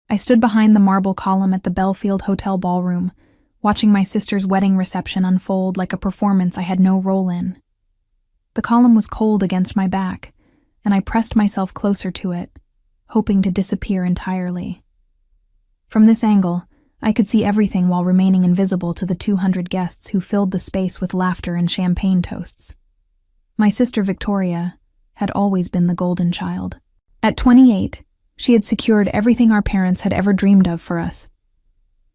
I stood behind the marble column at the Belfield Hotel ballroom, watching my sister's wedding reception unfold like a performance I had no role in. The column was cold against my back, and I pressed myself closer to it, hoping to disappear entirely. From this angle, I could see everything while remaining invisible to the 200 guests who filled the space with laughter and champagne toasts. My sister Victoria had always been the golden child. At 28, she had secured everything our parents had ever dreamed of for us.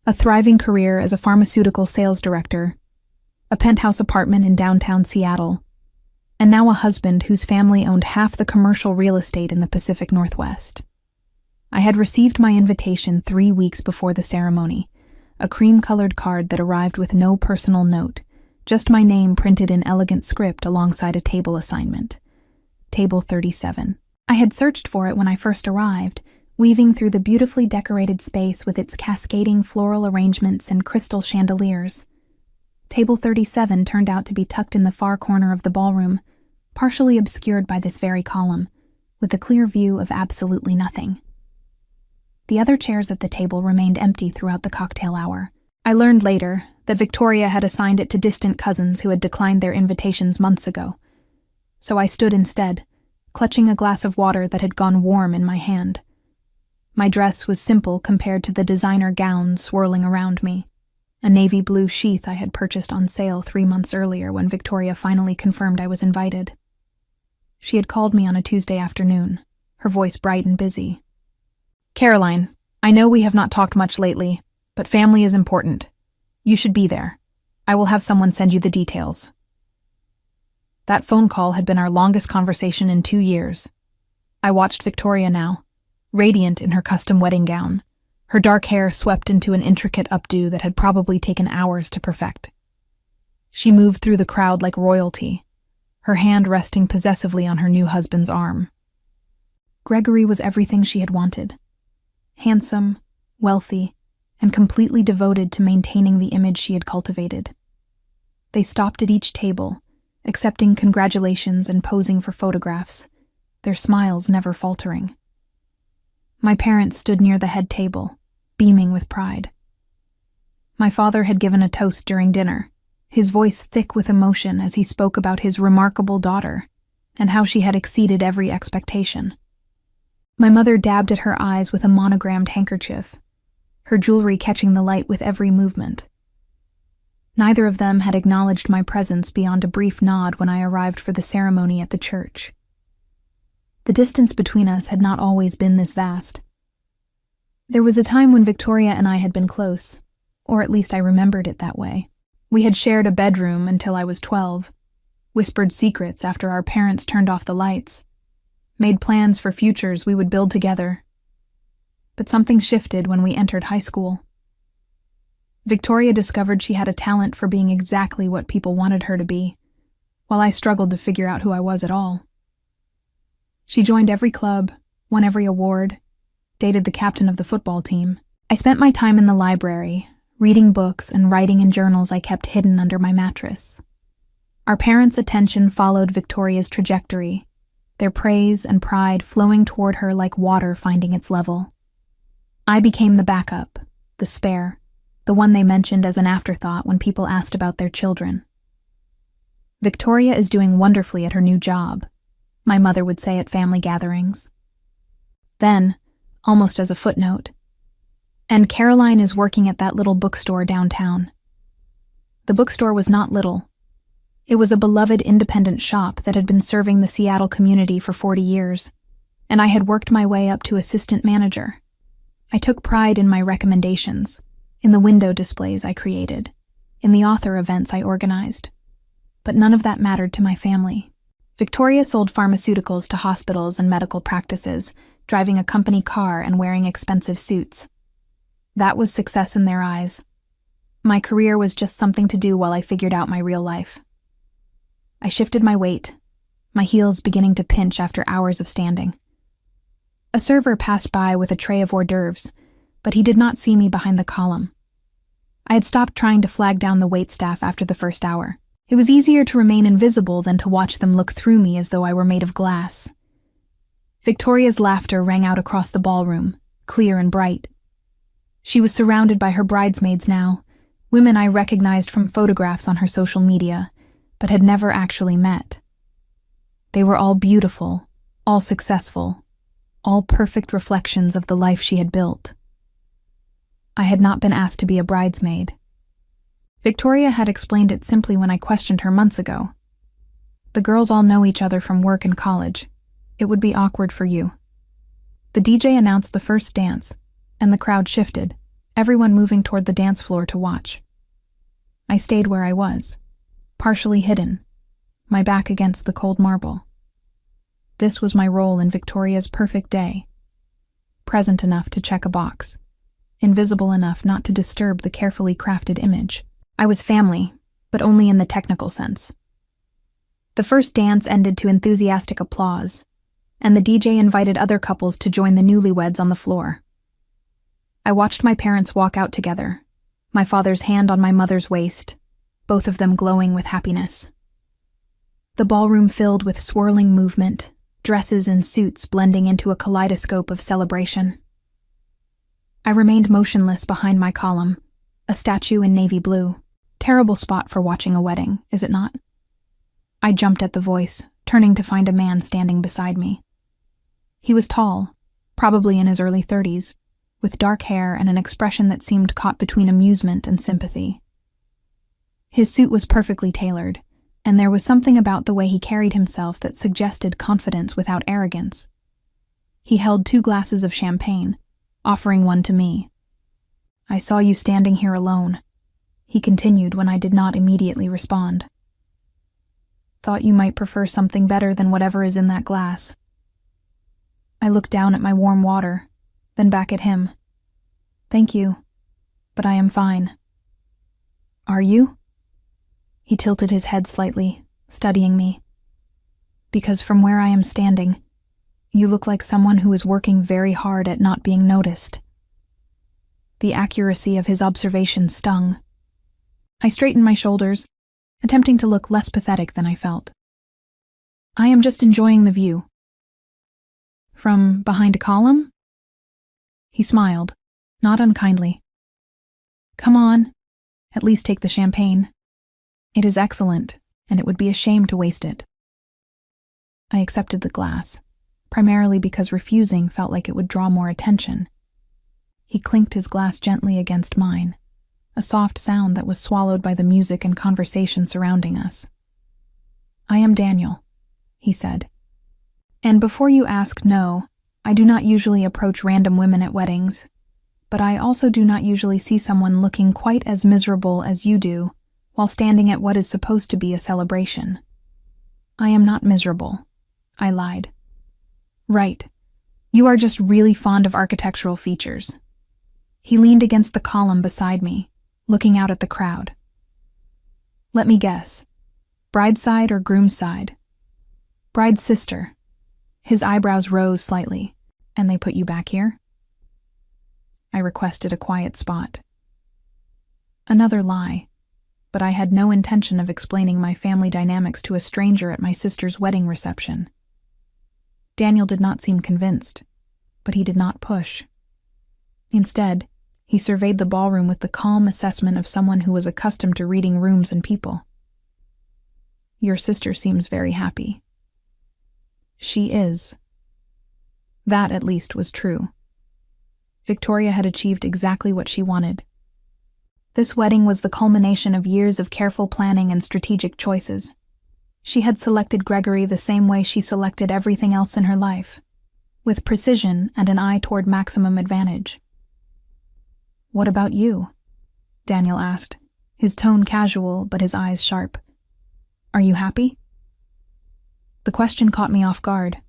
A thriving career as a pharmaceutical sales director, a penthouse apartment in downtown Seattle, and now a husband whose family owned half the commercial real estate in the Pacific Northwest. I had received my invitation 3 weeks before the ceremony, a cream-colored card that arrived with no personal note, just my name printed in elegant script alongside a table assignment. Table 37. I had searched for it when I first arrived, weaving through the beautifully decorated space with its cascading floral arrangements and crystal chandeliers. Table 37 turned out to be tucked in the far corner of the ballroom, partially obscured by this very column, with a clear view of absolutely nothing. The other chairs at the table remained empty throughout the cocktail hour. I learned later that Victoria had assigned it to distant cousins who had declined their invitations months ago. So I stood instead, clutching a glass of water that had gone warm in my hand. My dress was simple compared to the designer gowns swirling around me, a navy blue sheath I had purchased on sale 3 months earlier when Victoria finally confirmed I was invited. She had called me on a Tuesday afternoon, her voice bright and busy. "Caroline, I know we have not talked much lately, but family is important. You should be there. I will have someone send you the details." That phone call had been our longest conversation in 2 years. I watched Victoria now, radiant in her custom wedding gown, her dark hair swept into an intricate updo that had probably taken hours to perfect. She moved through the crowd like royalty, her hand resting possessively on her new husband's arm. Gregory was everything she had wanted. Handsome, wealthy, and completely devoted to maintaining the image she had cultivated. They stopped at each table, accepting congratulations and posing for photographs, their smiles never faltering. My parents stood near the head table, beaming with pride. My father had given a toast during dinner, his voice thick with emotion as he spoke about his remarkable daughter and how she had exceeded every expectation. My mother dabbed at her eyes with a monogrammed handkerchief, her jewelry catching the light with every movement. Neither of them had acknowledged my presence beyond a brief nod when I arrived for the ceremony at the church. The distance between us had not always been this vast. There was a time when Victoria and I had been close, or at least I remembered it that way. We had shared a bedroom until I was 12, whispered secrets after our parents turned off the lights, made plans for futures we would build together. But something shifted when we entered high school. Victoria discovered she had a talent for being exactly what people wanted her to be, while I struggled to figure out who I was at all. She joined every club, won every award, dated the captain of the football team. I spent my time in the library, reading books and writing in journals I kept hidden under my mattress. Our parents' attention followed Victoria's trajectory, their praise and pride flowing toward her like water finding its level. I became the backup, the spare, the one they mentioned as an afterthought when people asked about their children. "Victoria is doing wonderfully at her new job," my mother would say at family gatherings. Then, almost as a footnote, "And Caroline is working at that little bookstore downtown." The bookstore was not little. It was a beloved independent shop that had been serving the Seattle community for 40 years, and I had worked my way up to assistant manager. I took pride in my recommendations, in the window displays I created, in the author events I organized. But none of that mattered to my family. Victoria sold pharmaceuticals to hospitals and medical practices, driving a company car and wearing expensive suits. That was success in their eyes. My career was just something to do while I figured out my real life. I shifted my weight, my heels beginning to pinch after hours of standing. A server passed by with a tray of hors d'oeuvres, but he did not see me behind the column. I had stopped trying to flag down the waitstaff after the first hour. It was easier to remain invisible than to watch them look through me as though I were made of glass. Victoria's laughter rang out across the ballroom, clear and bright. She was surrounded by her bridesmaids now, women I recognized from photographs on her social media, but had never actually met. They were all beautiful, all successful, all perfect reflections of the life she had built. I had not been asked to be a bridesmaid. Victoria had explained it simply when I questioned her months ago. The girls all know each other from work and college. It would be awkward for you. The DJ announced the first dance, and the crowd shifted, everyone moving toward the dance floor to watch. I stayed where I was, partially hidden, my back against the cold marble. This was my role in Victoria's perfect day. Present enough to check a box, invisible enough not to disturb the carefully crafted image. I was family, but only in the technical sense. The first dance ended to enthusiastic applause, and the DJ invited other couples to join the newlyweds on the floor. I watched my parents walk out together, my father's hand on my mother's waist, both of them glowing with happiness. The ballroom filled with swirling movement, dresses and suits blending into a kaleidoscope of celebration. I remained motionless behind my column, a statue in navy blue. Terrible spot for watching a wedding, is it not? I jumped at the voice, turning to find a man standing beside me. He was tall, probably in his early 30s, with dark hair and an expression that seemed caught between amusement and sympathy. His suit was perfectly tailored, and there was something about the way he carried himself that suggested confidence without arrogance. He held 2 glasses of champagne, offering one to me. "I saw you standing here alone," he continued when I did not immediately respond. "Thought you might prefer something better than whatever is in that glass." I looked down at my warm water, then back at him. "Thank you, but I am fine." "Are you?" He tilted his head slightly, studying me. "Because from where I am standing, you look like someone who is working very hard at not being noticed." The accuracy of his observation stung. I straightened my shoulders, attempting to look less pathetic than I felt. "I am just enjoying the view." "From behind a column?" He smiled, not unkindly. "Come on, at least take the champagne. It is excellent, and it would be a shame to waste it." I accepted the glass, primarily because refusing felt like it would draw more attention. He clinked his glass gently against mine, a soft sound that was swallowed by the music and conversation surrounding us. "I am Daniel," he said. "And before you ask, no, I do not usually approach random women at weddings, but I also do not usually see someone looking quite as miserable as you do while standing at what is supposed to be a celebration." "I am not miserable," I lied. "Right. You are just really fond of architectural features." He leaned against the column beside me, looking out at the crowd. "Let me guess. Bride's side or groom's side?" "Bride's sister." His eyebrows rose slightly. "And they put you back here?" I requested a quiet spot. Another lie, but I had no intention of explaining my family dynamics to a stranger at my sister's wedding reception. Daniel did not seem convinced, but he did not push. Instead, he surveyed the ballroom with the calm assessment of someone who was accustomed to reading rooms and people. "Your sister seems very happy." "She is." That, at least, was true. Victoria had achieved exactly what she wanted. This wedding was the culmination of years of careful planning and strategic choices. She had selected Gregory the same way she selected everything else in her life, with precision and an eye toward maximum advantage. "What about you?" Daniel asked, his tone casual but his eyes sharp. "Are you happy?" The question caught me off guard.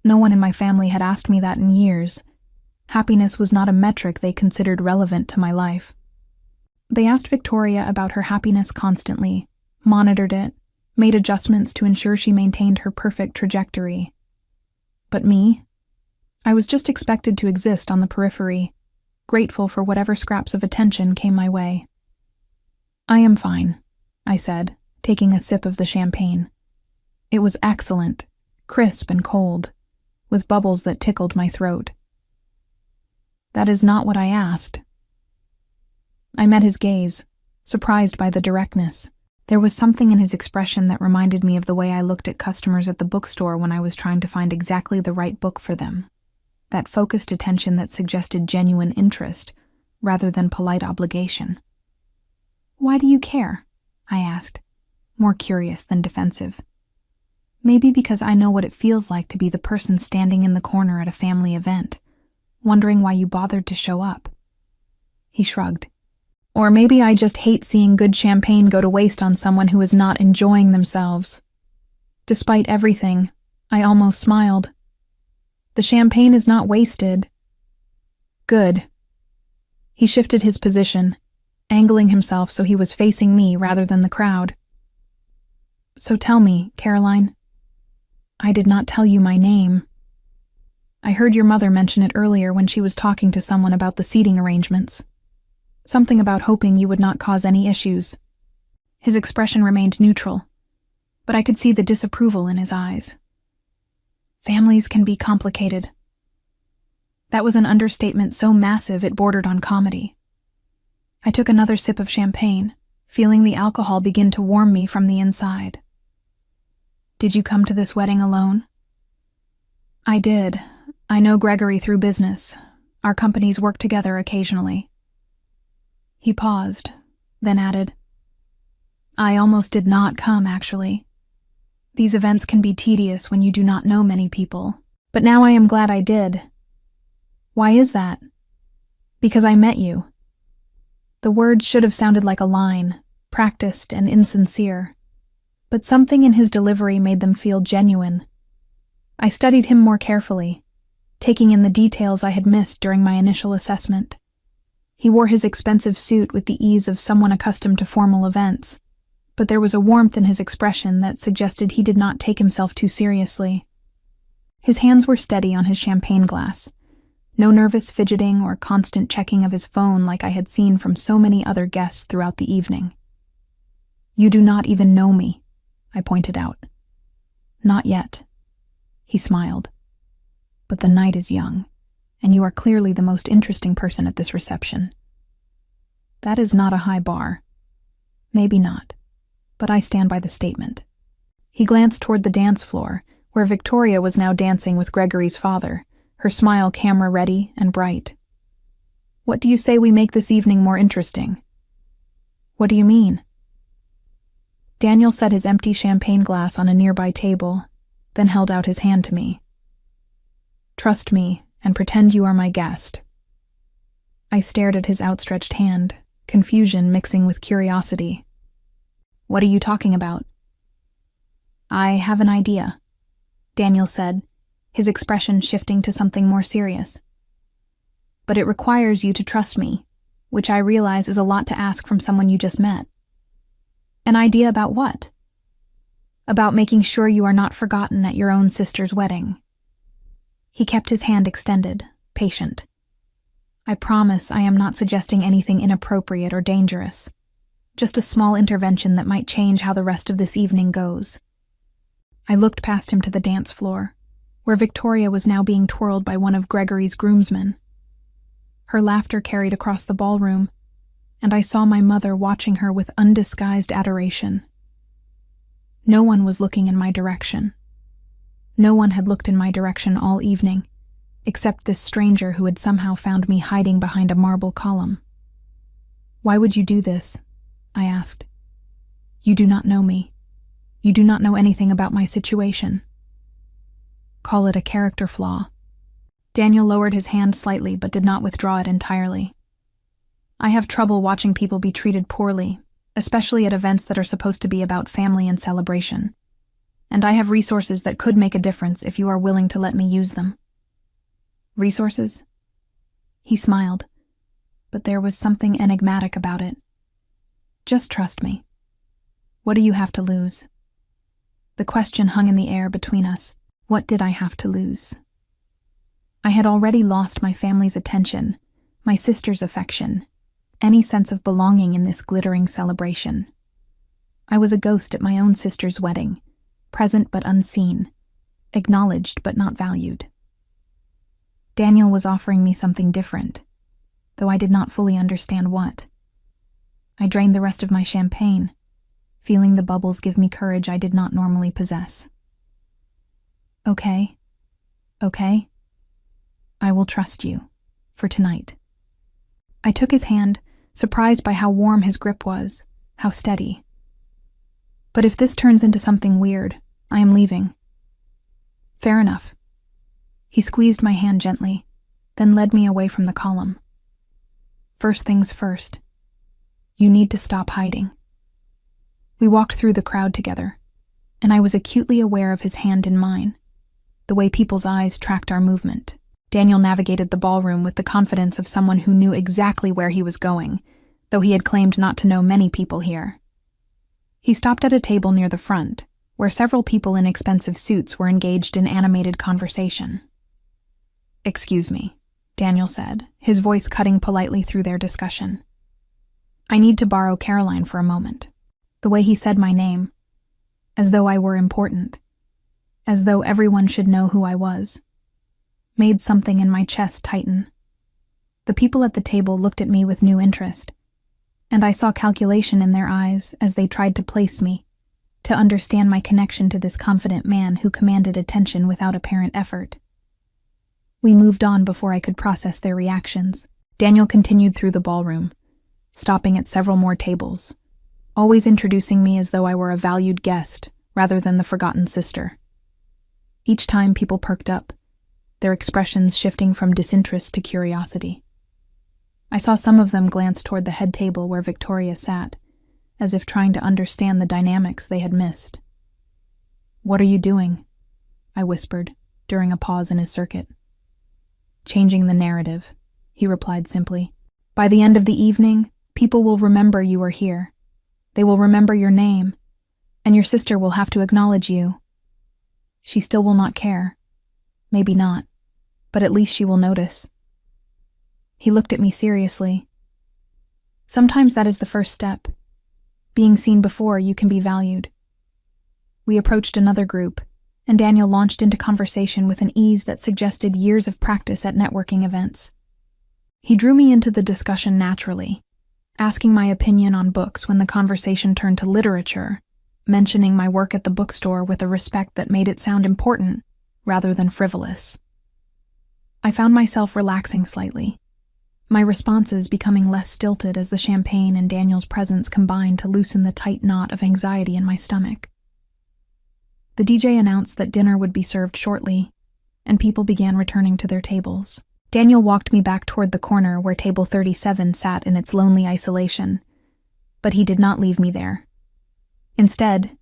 No one in my family had asked me that in years. Happiness was not a metric they considered relevant to my life. They asked Victoria about her happiness constantly, monitored it, made adjustments to ensure she maintained her perfect trajectory. But me? I was just expected to exist on the periphery, grateful for whatever scraps of attention came my way. "I am fine," I said, taking a sip of the champagne. It was excellent, crisp and cold, with bubbles that tickled my throat. "That is not what I asked," I met his gaze, surprised by the directness. There was something in his expression that reminded me of the way I looked at customers at the bookstore when I was trying to find exactly the right book for them. That focused attention that suggested genuine interest, rather than polite obligation. "Why do you care?" I asked, more curious than defensive. Maybe because I know what it feels like to be the person standing in the corner at a family event, wondering why you bothered to show up. He shrugged. Or maybe I just hate seeing good champagne go to waste on someone who is not enjoying themselves. Despite everything, I almost smiled. The champagne is not wasted. Good. He shifted his position, angling himself so he was facing me rather than the crowd. So tell me, Caroline. I did not tell you my name. I heard your mother mention it earlier when she was talking to someone about the seating arrangements. Something about hoping you would not cause any issues. His expression remained neutral, but I could see the disapproval in his eyes. Families can be complicated. That was an understatement so massive it bordered on comedy. I took another sip of champagne, feeling the alcohol begin to warm me from the inside. Did you come to this wedding alone? I did. I know Gregory through business. Our companies work together occasionally. He paused, then added, I almost did not come, actually. These events can be tedious when you do not know many people, but now I am glad I did. Why is that? Because I met you. The words should have sounded like a line, practiced and insincere, but something in his delivery made them feel genuine. I studied him more carefully, taking in the details I had missed during my initial assessment. He wore his expensive suit with the ease of someone accustomed to formal events, but there was a warmth in his expression that suggested he did not take himself too seriously. His hands were steady on his champagne glass, no nervous fidgeting or constant checking of his phone like I had seen from so many other guests throughout the evening. You do not even know me, I pointed out. Not yet. He smiled. But the night is young, and you are clearly the most interesting person at this reception. That is not a high bar. Maybe not, but I stand by the statement. He glanced toward the dance floor, where Victoria was now dancing with Gregory's father, her smile camera-ready and bright. What do you say we make this evening more interesting? What do you mean? Daniel set his empty champagne glass on a nearby table, then held out his hand to me. Trust me, and pretend you are my guest. I stared at his outstretched hand, confusion mixing with curiosity. What are you talking about? I have an idea, Daniel said, his expression shifting to something more serious. But it requires you to trust me, which I realize is a lot to ask from someone you just met. An idea about what? About making sure you are not forgotten at your own sister's wedding. He kept his hand extended, patient. I promise I am not suggesting anything inappropriate or dangerous. Just a small intervention that might change how the rest of this evening goes. I looked past him to the dance floor, where Victoria was now being twirled by one of Gregory's groomsmen. Her laughter carried across the ballroom, and I saw my mother watching her with undisguised adoration. No one was looking in my direction. No one had looked in my direction all evening, except this stranger who had somehow found me hiding behind a marble column. Why would you do this? I asked. You do not know me. You do not know anything about my situation. Call it a character flaw. Daniel lowered his hand slightly but did not withdraw it entirely. I have trouble watching people be treated poorly, especially at events that are supposed to be about family and celebration. And I have resources that could make a difference if you are willing to let me use them. Resources? He smiled, but there was something enigmatic about it. Just trust me. What do you have to lose? The question hung in the air between us. What did I have to lose? I had already lost my family's attention, my sister's affection, any sense of belonging in this glittering celebration. I was a ghost at my own sister's wedding, present but unseen, acknowledged but not valued. Daniel was offering me something different, though I did not fully understand what. I drained the rest of my champagne, feeling the bubbles give me courage I did not normally possess. Okay. I will trust you. For tonight. I took his hand, surprised by how warm his grip was, how steady. But if this turns into something weird, I am leaving. Fair enough. He squeezed my hand gently, then led me away from the column. First things first. You need to stop hiding. We walked through the crowd together, and I was acutely aware of his hand in mine, the way people's eyes tracked our movement. Daniel navigated the ballroom with the confidence of someone who knew exactly where he was going, though he had claimed not to know many people here. He stopped at a table near the front, where several people in expensive suits were engaged in animated conversation. "Excuse me," Daniel said, his voice cutting politely through their discussion. "I need to borrow Caroline for a moment." The way he said my name, as though I were important, as though everyone should know who I was, made something in my chest tighten. The people at the table looked at me with new interest, and I saw calculation in their eyes as they tried to place me, to understand my connection to this confident man who commanded attention without apparent effort. We moved on before I could process their reactions. Daniel continued through the ballroom, stopping at several more tables, always introducing me as though I were a valued guest rather than the forgotten sister. Each time people perked up, their expressions shifting from disinterest to curiosity. I saw some of them glance toward the head table where Victoria sat, as if trying to understand the dynamics they had missed. "What are you doing?" I whispered, during a pause in his circuit. "Changing the narrative," he replied simply. "By the end of the evening, people will remember you are here. They will remember your name, and your sister will have to acknowledge you. She still will not care. Maybe not, but at least she will notice." He looked at me seriously. Sometimes that is the first step. Being seen before you can be valued. We approached another group, and Daniel launched into conversation with an ease that suggested years of practice at networking events. He drew me into the discussion naturally, asking my opinion on books when the conversation turned to literature, mentioning my work at the bookstore with a respect that made it sound important rather than frivolous. I found myself relaxing slightly, my responses becoming less stilted as the champagne and Daniel's presence combined to loosen the tight knot of anxiety in my stomach. The DJ announced that dinner would be served shortly, and people began returning to their tables. Daniel walked me back toward the corner where table 37 sat in its lonely isolation, but he did not leave me there. Instead,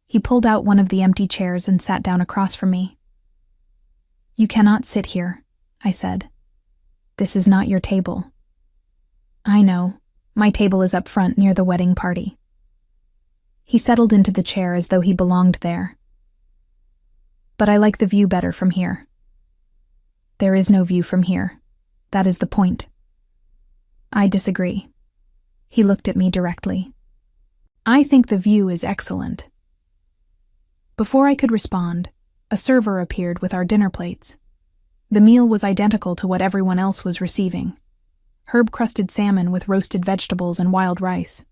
he pulled out one of the empty chairs and sat down across from me. "You cannot sit here," I said. "This is not your table." "I know. My table is up front near the wedding party." He settled into the chair as though he belonged there. "But I like the view better from here." "There is no view from here. That is the point." "I disagree." He looked at me directly. "I think the view is excellent." Before I could respond, a server appeared with our dinner plates. The meal was identical to what everyone else was receiving: herb-crusted salmon with roasted vegetables and wild rice.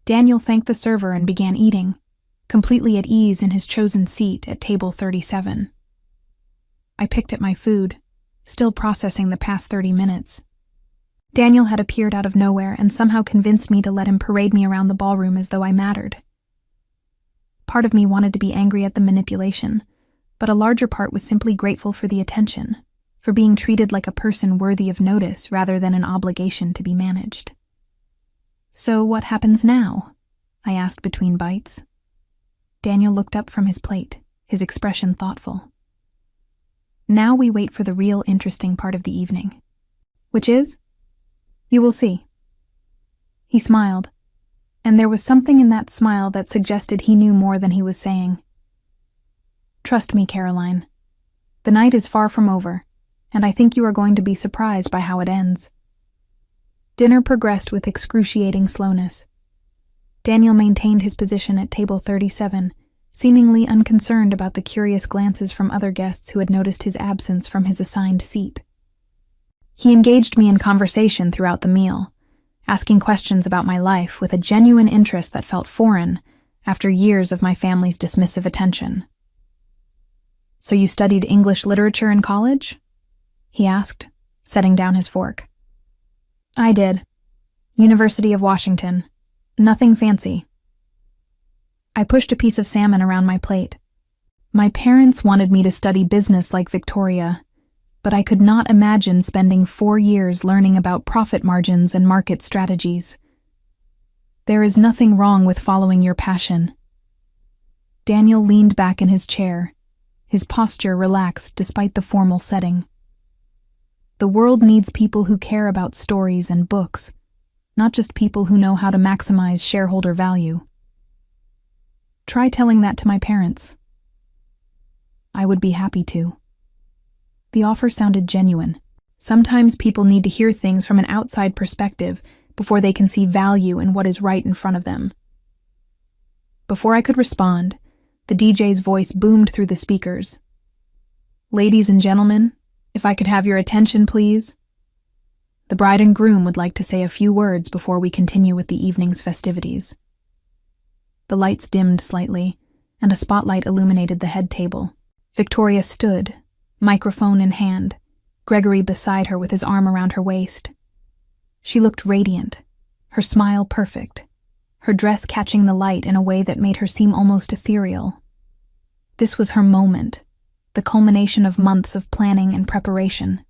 Daniel thanked the server and began eating, completely at ease in his chosen seat at table 37. I picked at my food, still processing the past 30 minutes. Daniel had appeared out of nowhere and somehow convinced me to let him parade me around the ballroom as though I mattered. Part of me wanted to be angry at the manipulation, but a larger part was simply grateful for the attention, for being treated like a person worthy of notice rather than an obligation to be managed. "So what happens now?" I asked between bites. Daniel looked up from his plate, his expression thoughtful. "Now we wait for the real interesting part of the evening." "Which is?" "You will see." He smiled, and there was something in that smile that suggested he knew more than he was saying. "Trust me, Caroline. The night is far from over, and I think you are going to be surprised by how it ends." Dinner progressed with excruciating slowness. Daniel maintained his position at table 37, seemingly unconcerned about the curious glances from other guests who had noticed his absence from his assigned seat. He engaged me in conversation throughout the meal, asking questions about my life with a genuine interest that felt foreign after years of my family's dismissive attention. "So you studied English literature in college?" he asked, setting down his fork. "I did. University of Washington. Nothing fancy." I pushed a piece of salmon around my plate. My parents wanted me to study business like Victoria, but I could not imagine spending 4 years learning about profit margins and market strategies. "There is nothing wrong with following your passion." Daniel leaned back in his chair, his posture relaxed despite the formal setting. "The world needs people who care about stories and books, not just people who know how to maximize shareholder value. Try telling that to my parents." "I would be happy to." The offer sounded genuine. Sometimes people need to hear things from an outside perspective before they can see value in what is right in front of them. Before I could respond, the DJ's voice boomed through the speakers. "Ladies and gentlemen, if I could have your attention, please. The bride and groom would like to say a few words before we continue with the evening's festivities." The lights dimmed slightly, and a spotlight illuminated the head table. Victoria stood, microphone in hand, Gregory beside her with his arm around her waist. She looked radiant, her smile perfect, her dress catching the light in a way that made her seem almost ethereal. This was her moment, the culmination of months of planning and preparation.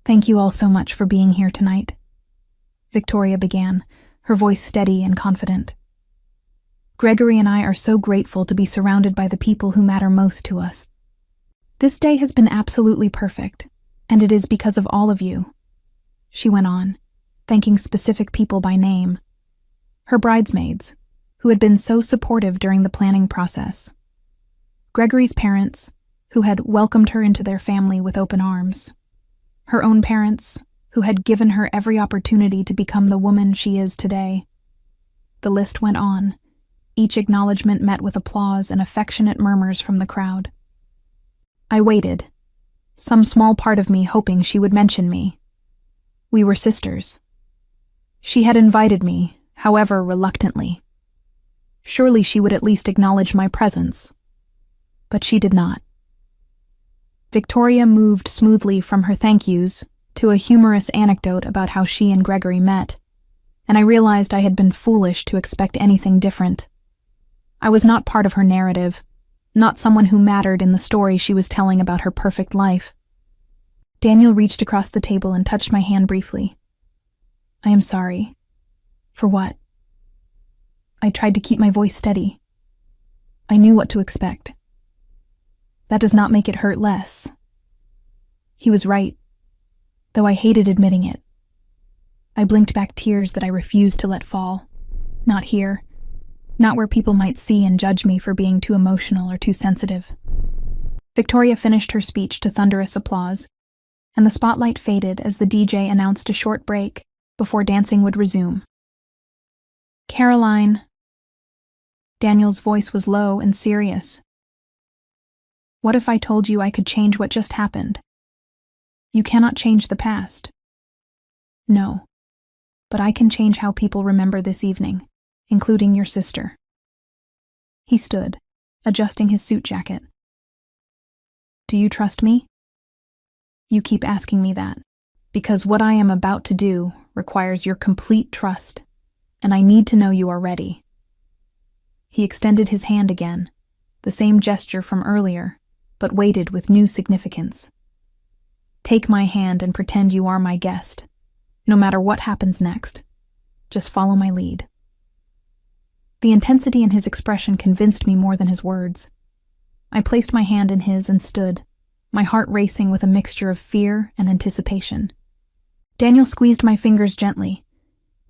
"Thank you all so much for being here tonight," Victoria began, her voice steady and confident. "Gregory and I are so grateful to be surrounded by the people who matter most to us. This day has been absolutely perfect, and it is because of all of you," she went on, thanking specific people by name. Her bridesmaids, who had been so supportive during the planning process. Gregory's parents, who had welcomed her into their family with open arms. Her own parents, who had given her every opportunity to become the woman she is today. The list went on, each acknowledgement met with applause and affectionate murmurs from the crowd. I waited, some small part of me hoping she would mention me. We were sisters. She had invited me, however reluctantly. Surely she would at least acknowledge my presence. But she did not. Victoria moved smoothly from her thank yous to a humorous anecdote about how she and Gregory met, and I realized I had been foolish to expect anything different. I was not part of her narrative, not someone who mattered in the story she was telling about her perfect life. Daniel reached across the table and touched my hand briefly. "I am sorry." "For what?" I tried to keep my voice steady. I knew what to expect. "That does not make it hurt less." He was right, though I hated admitting it. I blinked back tears that I refused to let fall. Not here. Not where people might see and judge me for being too emotional or too sensitive. Victoria finished her speech to thunderous applause, and the spotlight faded as the DJ announced a short break before dancing would resume. "Caroline." Daniel's voice was low and serious. "What if I told you I could change what just happened? You cannot change the past." "No, but I can change how people remember this evening, including your sister." He stood, adjusting his suit jacket. "Do you trust me?" "You keep asking me that, because what I am about to do requires your complete trust, and I need to know you are ready." He extended his hand again, the same gesture from earlier, but weighted with new significance. "Take my hand and pretend you are my guest. No matter what happens next, just follow my lead." The intensity in his expression convinced me more than his words. I placed my hand in his and stood, my heart racing with a mixture of fear and anticipation. Daniel squeezed my fingers gently,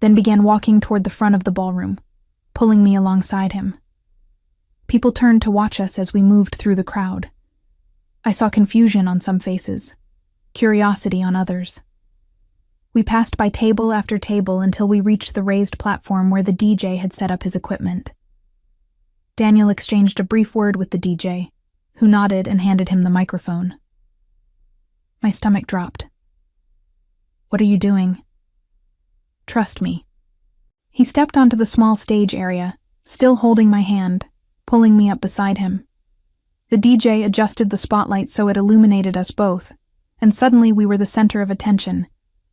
then began walking toward the front of the ballroom, pulling me alongside him. People turned to watch us as we moved through the crowd. I saw confusion on some faces, curiosity on others. We passed by table after table until we reached the raised platform where the DJ had set up his equipment. Daniel exchanged a brief word with the DJ, who nodded and handed him the microphone. My stomach dropped. "What are you doing?" Trust me." He stepped onto the small stage area, still holding my hand, pulling me up beside him. The DJ adjusted the spotlight so it illuminated us both, and suddenly we were the center of attention.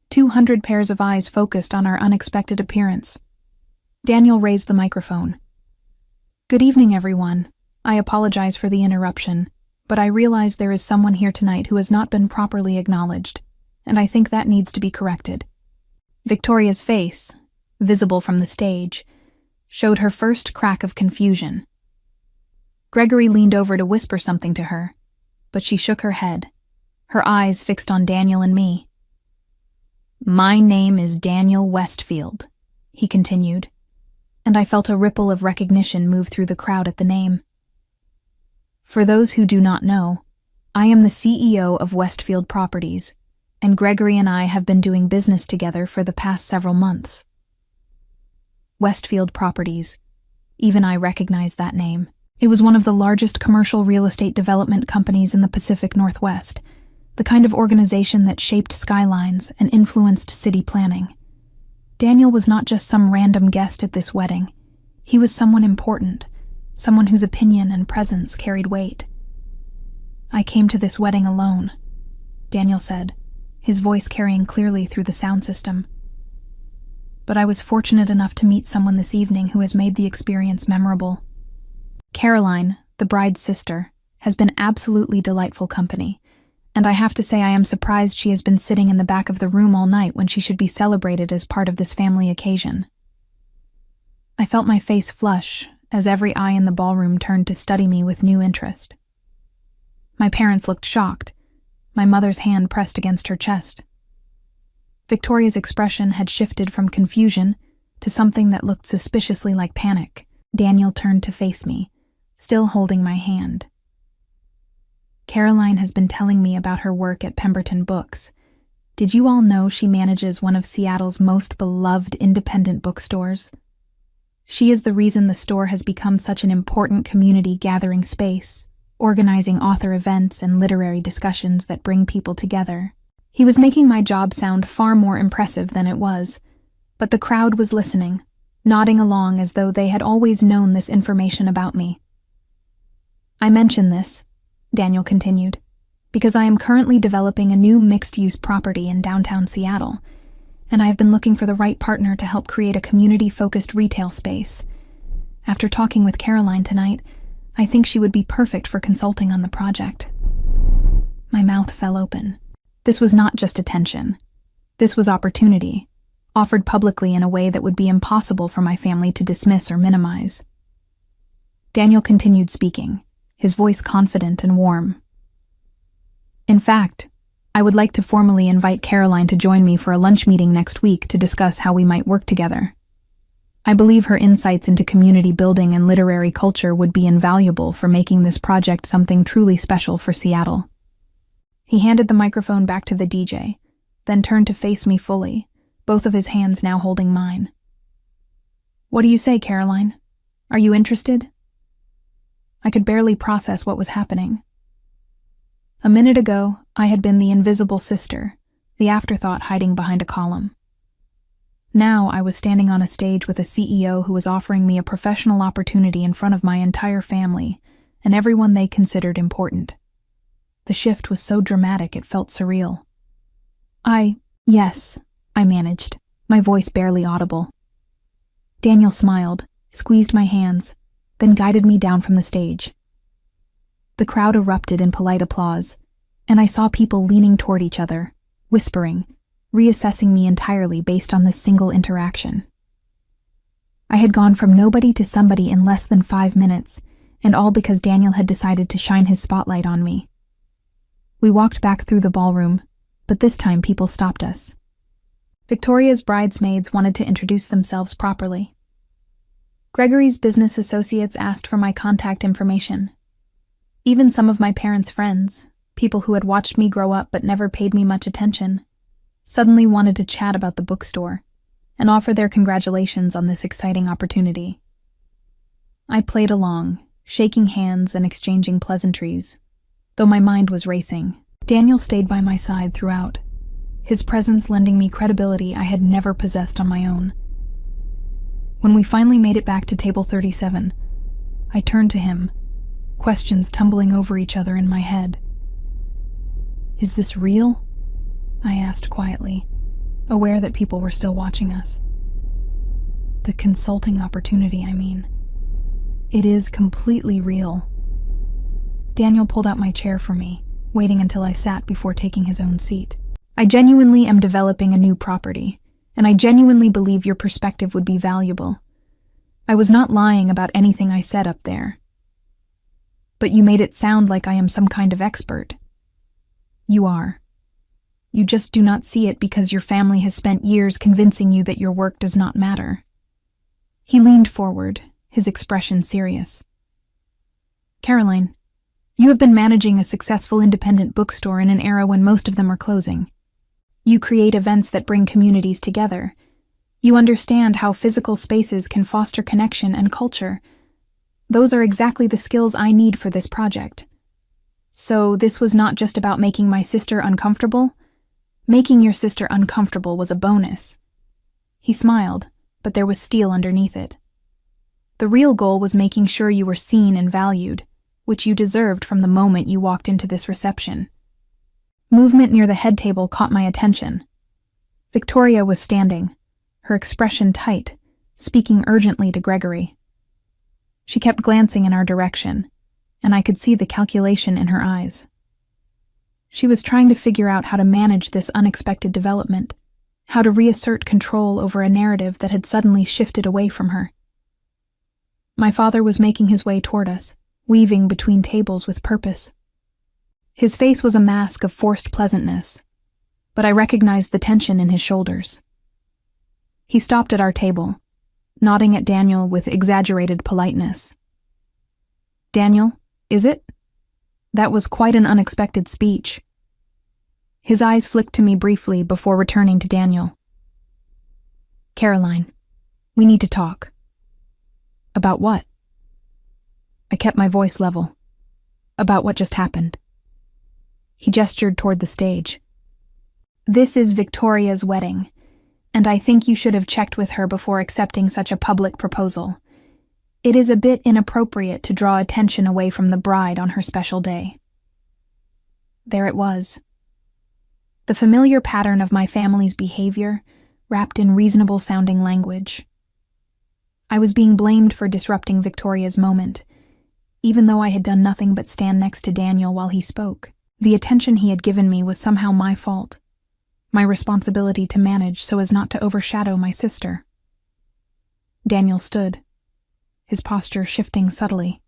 200 pairs of eyes focused on our unexpected appearance. Daniel raised the microphone. "Good evening, everyone. I apologize for the interruption, but I realize there is someone here tonight who has not been properly acknowledged, and I think that needs to be corrected." Victoria's face, visible from the stage, showed her first crack of confusion. Gregory leaned over to whisper something to her, but she shook her head, her eyes fixed on Daniel and me. "My name is Daniel Westfield," he continued, and I felt a ripple of recognition move through the crowd at the name. "For those who do not know, I am the CEO of Westfield Properties, and Gregory and I have been doing business together for the past several months." Westfield Properties. Even I recognized that name. It was one of the largest commercial real estate development companies in the Pacific Northwest, the kind of organization that shaped skylines and influenced city planning. Daniel was not just some random guest at this wedding. He was someone important, someone whose opinion and presence carried weight. "I came to this wedding alone," Daniel said, his voice carrying clearly through the sound system. "But I was fortunate enough to meet someone this evening who has made the experience memorable. Caroline, the bride's sister, has been absolutely delightful company, and I have to say I am surprised she has been sitting in the back of the room all night when she should be celebrated as part of this family occasion." I felt my face flush as every eye in the ballroom turned to study me with new interest. My parents looked shocked, my mother's hand pressed against her chest. Victoria's expression had shifted from confusion to something that looked suspiciously like panic. Daniel turned to face me, still holding my hand. "Caroline has been telling me about her work at Pemberton Books. Did you all know she manages one of Seattle's most beloved independent bookstores? She is the reason the store has become such an important community gathering space, organizing author events and literary discussions that bring people together." He was making my job sound far more impressive than it was, but the crowd was listening, nodding along as though they had always known this information about me. "I mention this," Daniel continued, "because I am currently developing a new mixed-use property in downtown Seattle, and I have been looking for the right partner to help create a community-focused retail space. After talking with Caroline tonight, I think she would be perfect for consulting on the project." My mouth fell open. This was not just attention. This was opportunity, offered publicly in a way that would be impossible for my family to dismiss or minimize. Daniel continued speaking, his voice confident and warm. "In fact, I would like to formally invite Caroline to join me for a lunch meeting next week to discuss how we might work together. I believe her insights into community building and literary culture would be invaluable for making this project something truly special for Seattle." He handed the microphone back to the DJ, then turned to face me fully, both of his hands now holding mine. "What do you say, Caroline? Are you interested?" I could barely process what was happening. A minute ago, I had been the invisible sister, the afterthought hiding behind a column. Now I was standing on a stage with a CEO who was offering me a professional opportunity in front of my entire family and everyone they considered important. The shift was so dramatic it felt surreal. Yes, I managed, my voice barely audible. Daniel smiled, squeezed my hands, then guided me down from the stage. The crowd erupted in polite applause, and I saw people leaning toward each other, whispering, reassessing me entirely based on this single interaction. I had gone from nobody to somebody in less than 5 minutes, and all because Daniel had decided to shine his spotlight on me. We walked back through the ballroom, but this time people stopped us. Victoria's bridesmaids wanted to introduce themselves properly. Gregory's business associates asked for my contact information. Even some of my parents' friends, people who had watched me grow up but never paid me much attention, suddenly wanted to chat about the bookstore and offer their congratulations on this exciting opportunity. I played along, shaking hands and exchanging pleasantries, though my mind was racing. Daniel stayed by my side throughout, his presence lending me credibility I had never possessed on my own. When we finally made it back to table 37, I turned to him, questions tumbling over each other in my head. "Is this real?" I asked quietly, aware that people were still watching us. "The consulting opportunity, I mean. It is completely real." Daniel pulled out my chair for me, waiting until I sat before taking his own seat. "I genuinely am developing a new property, and I genuinely believe your perspective would be valuable. I was not lying about anything I said up there. But you made it sound like I am some kind of expert. You are. You just do not see it because your family has spent years convincing you that your work does not matter." He leaned forward, his expression serious. "Caroline, you have been managing a successful independent bookstore in an era when most of them are closing. You create events that bring communities together. You understand how physical spaces can foster connection and culture. Those are exactly the skills I need for this project. So this was not just about making my sister uncomfortable. Making your sister uncomfortable was a bonus." He smiled, but there was steel underneath it. "The real goal was making sure you were seen and valued, which you deserved from the moment you walked into this reception." Movement near the head table caught my attention. Victoria was standing, her expression tight, speaking urgently to Gregory. She kept glancing in our direction, and I could see the calculation in her eyes. She was trying to figure out how to manage this unexpected development, how to reassert control over a narrative that had suddenly shifted away from her. My father was making his way toward us, weaving between tables with purpose. His face was a mask of forced pleasantness, but I recognized the tension in his shoulders. He stopped at our table, nodding at Daniel with exaggerated politeness. "Daniel, is it? That was quite an unexpected speech." His eyes flicked to me briefly before returning to Daniel. "Caroline, we need to talk." "About what?" I kept my voice level. "About what just happened." He gestured toward the stage. "This is Victoria's wedding, and I think you should have checked with her before accepting such a public proposal. It is a bit inappropriate to draw attention away from the bride on her special day." There it was. The familiar pattern of my family's behavior, wrapped in reasonable-sounding language. I was being blamed for disrupting Victoria's moment, even though I had done nothing but stand next to Daniel while he spoke. The attention he had given me was somehow my fault, my responsibility to manage so as not to overshadow my sister. Daniel stood, his posture shifting subtly.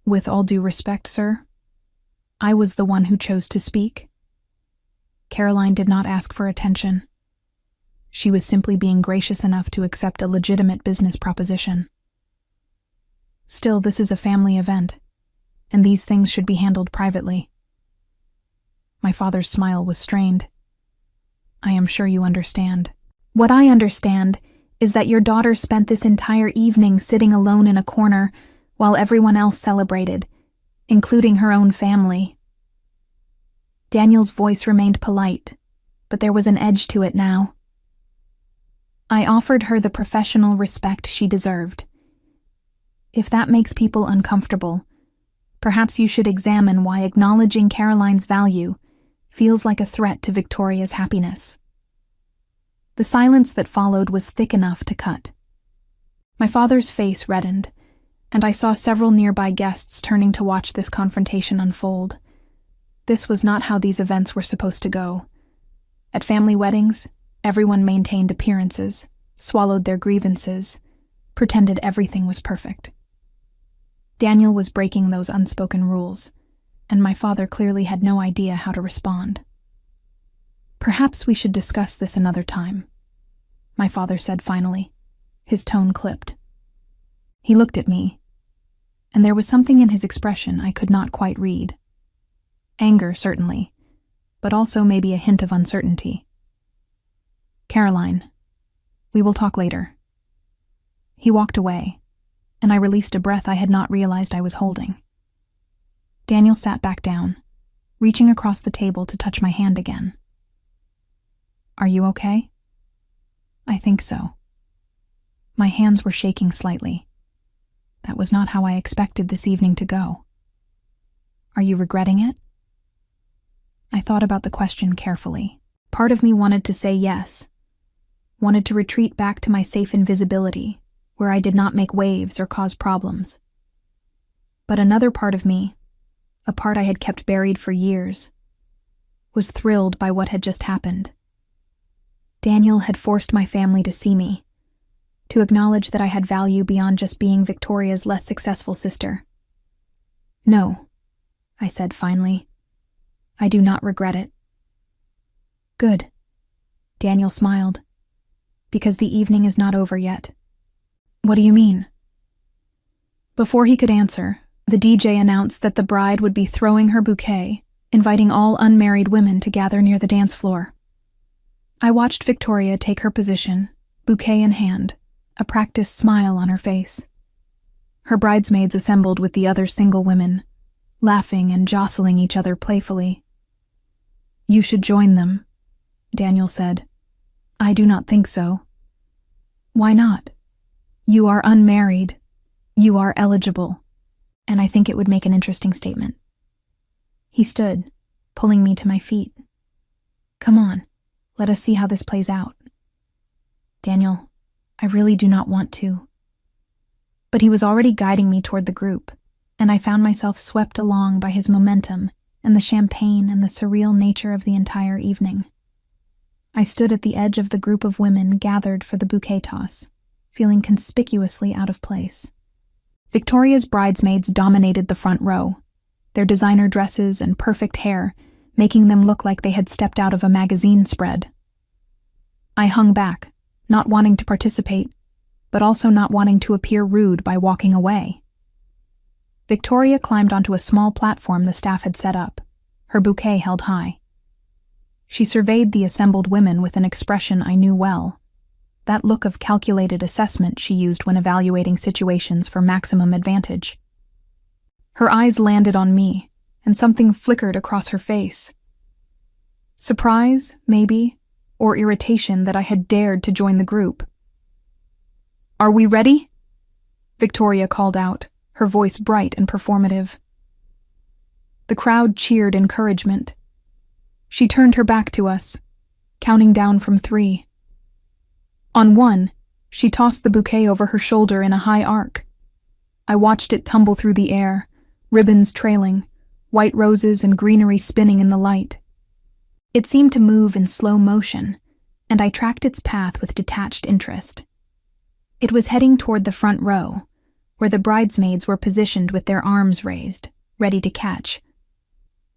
"With all due respect, sir, I was the one who chose to speak. Caroline did not ask for attention. She was simply being gracious enough to accept a legitimate business proposition. Still, this is a family event, and these things should be handled privately." My father's smile was strained. "I am sure you understand." "What I understand is that your daughter spent this entire evening sitting alone in a corner while everyone else celebrated, including her own family." Daniel's voice remained polite, but there was an edge to it now. "I offered her the professional respect she deserved. If that makes people uncomfortable, perhaps you should examine why acknowledging Caroline's value feels like a threat to Victoria's happiness." The silence that followed was thick enough to cut. My father's face reddened, and I saw several nearby guests turning to watch this confrontation unfold. This was not how these events were supposed to go. At family weddings, everyone maintained appearances, swallowed their grievances, pretended everything was perfect. Daniel was breaking those unspoken rules, and my father clearly had no idea how to respond. "Perhaps we should discuss this another time," my father said finally, his tone clipped. He looked at me, and there was something in his expression I could not quite read. Anger, certainly, but also maybe a hint of uncertainty. "Caroline, we will talk later." He walked away, and I released a breath I had not realized I was holding. Daniel sat back down, reaching across the table to touch my hand again. Are you okay?" "I think so." My hands were shaking slightly. That was not how I expected this evening to go. "Are you regretting it?" I thought about the question carefully. Part of me wanted to say yes, wanted to retreat back to my safe invisibility, where I did not make waves or cause problems. But another part of me, a part I had kept buried for years, was thrilled by what had just happened. Daniel had forced my family to see me, to acknowledge that I had value beyond just being Victoria's less successful sister. "No," I said finally. "I do not regret it." "Good." Daniel smiled. "Because the evening is not over yet." "What do you mean?" Before he could answer, the DJ announced that the bride would be throwing her bouquet, inviting all unmarried women to gather near the dance floor. I watched Victoria take her position, bouquet in hand, a practiced smile on her face. Her bridesmaids assembled with the other single women, laughing and jostling each other playfully. "You should join them," Daniel said. "I do not think so." "Why not? You are unmarried. You are eligible. And I think it would make an interesting statement." He stood, pulling me to my feet. "Come on, let us see how this plays out." "Daniel, I really do not want to." But he was already guiding me toward the group, and I found myself swept along by his momentum and the champagne and the surreal nature of the entire evening. I stood at the edge of the group of women gathered for the bouquet toss, feeling conspicuously out of place. Victoria's bridesmaids dominated the front row, their designer dresses and perfect hair making them look like they had stepped out of a magazine spread. I hung back, not wanting to participate, but also not wanting to appear rude by walking away. Victoria climbed onto a small platform the staff had set up, her bouquet held high. She surveyed the assembled women with an expression I knew well, that look of calculated assessment she used when evaluating situations for maximum advantage. Her eyes landed on me, and something flickered across her face. Surprise, maybe, or irritation that I had dared to join the group. "Are we ready?" Victoria called out, her voice bright and performative. The crowd cheered encouragement. She turned her back to us, counting down from 3. On 1, she tossed the bouquet over her shoulder in a high arc. I watched it tumble through the air, ribbons trailing, white roses and greenery spinning in the light. It seemed to move in slow motion, and I tracked its path with detached interest. It was heading toward the front row, where the bridesmaids were positioned with their arms raised, ready to catch.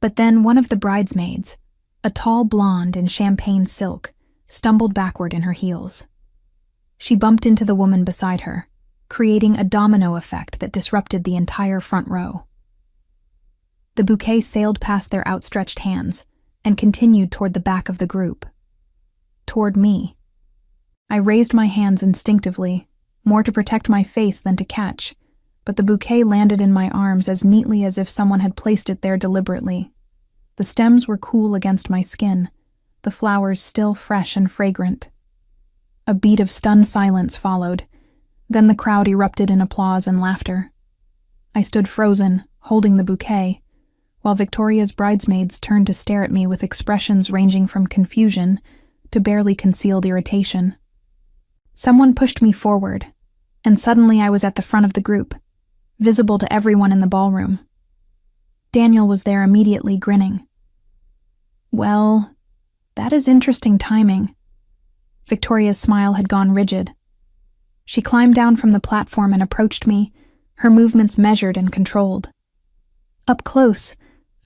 But then one of the bridesmaids, a tall blonde in champagne silk, stumbled backward in her heels. She bumped into the woman beside her, creating a domino effect that disrupted the entire front row. The bouquet sailed past their outstretched hands and continued toward the back of the group. Toward me. I raised my hands instinctively, more to protect my face than to catch, but the bouquet landed in my arms as neatly as if someone had placed it there deliberately. The stems were cool against my skin, the flowers still fresh and fragrant. A beat of stunned silence followed, then the crowd erupted in applause and laughter. I stood frozen, holding the bouquet, while Victoria's bridesmaids turned to stare at me with expressions ranging from confusion to barely concealed irritation. Someone pushed me forward, and suddenly I was at the front of the group, visible to everyone in the ballroom. Daniel was there immediately, grinning. "Well, that is interesting timing." Victoria's smile had gone rigid. She climbed down from the platform and approached me, her movements measured and controlled. Up close,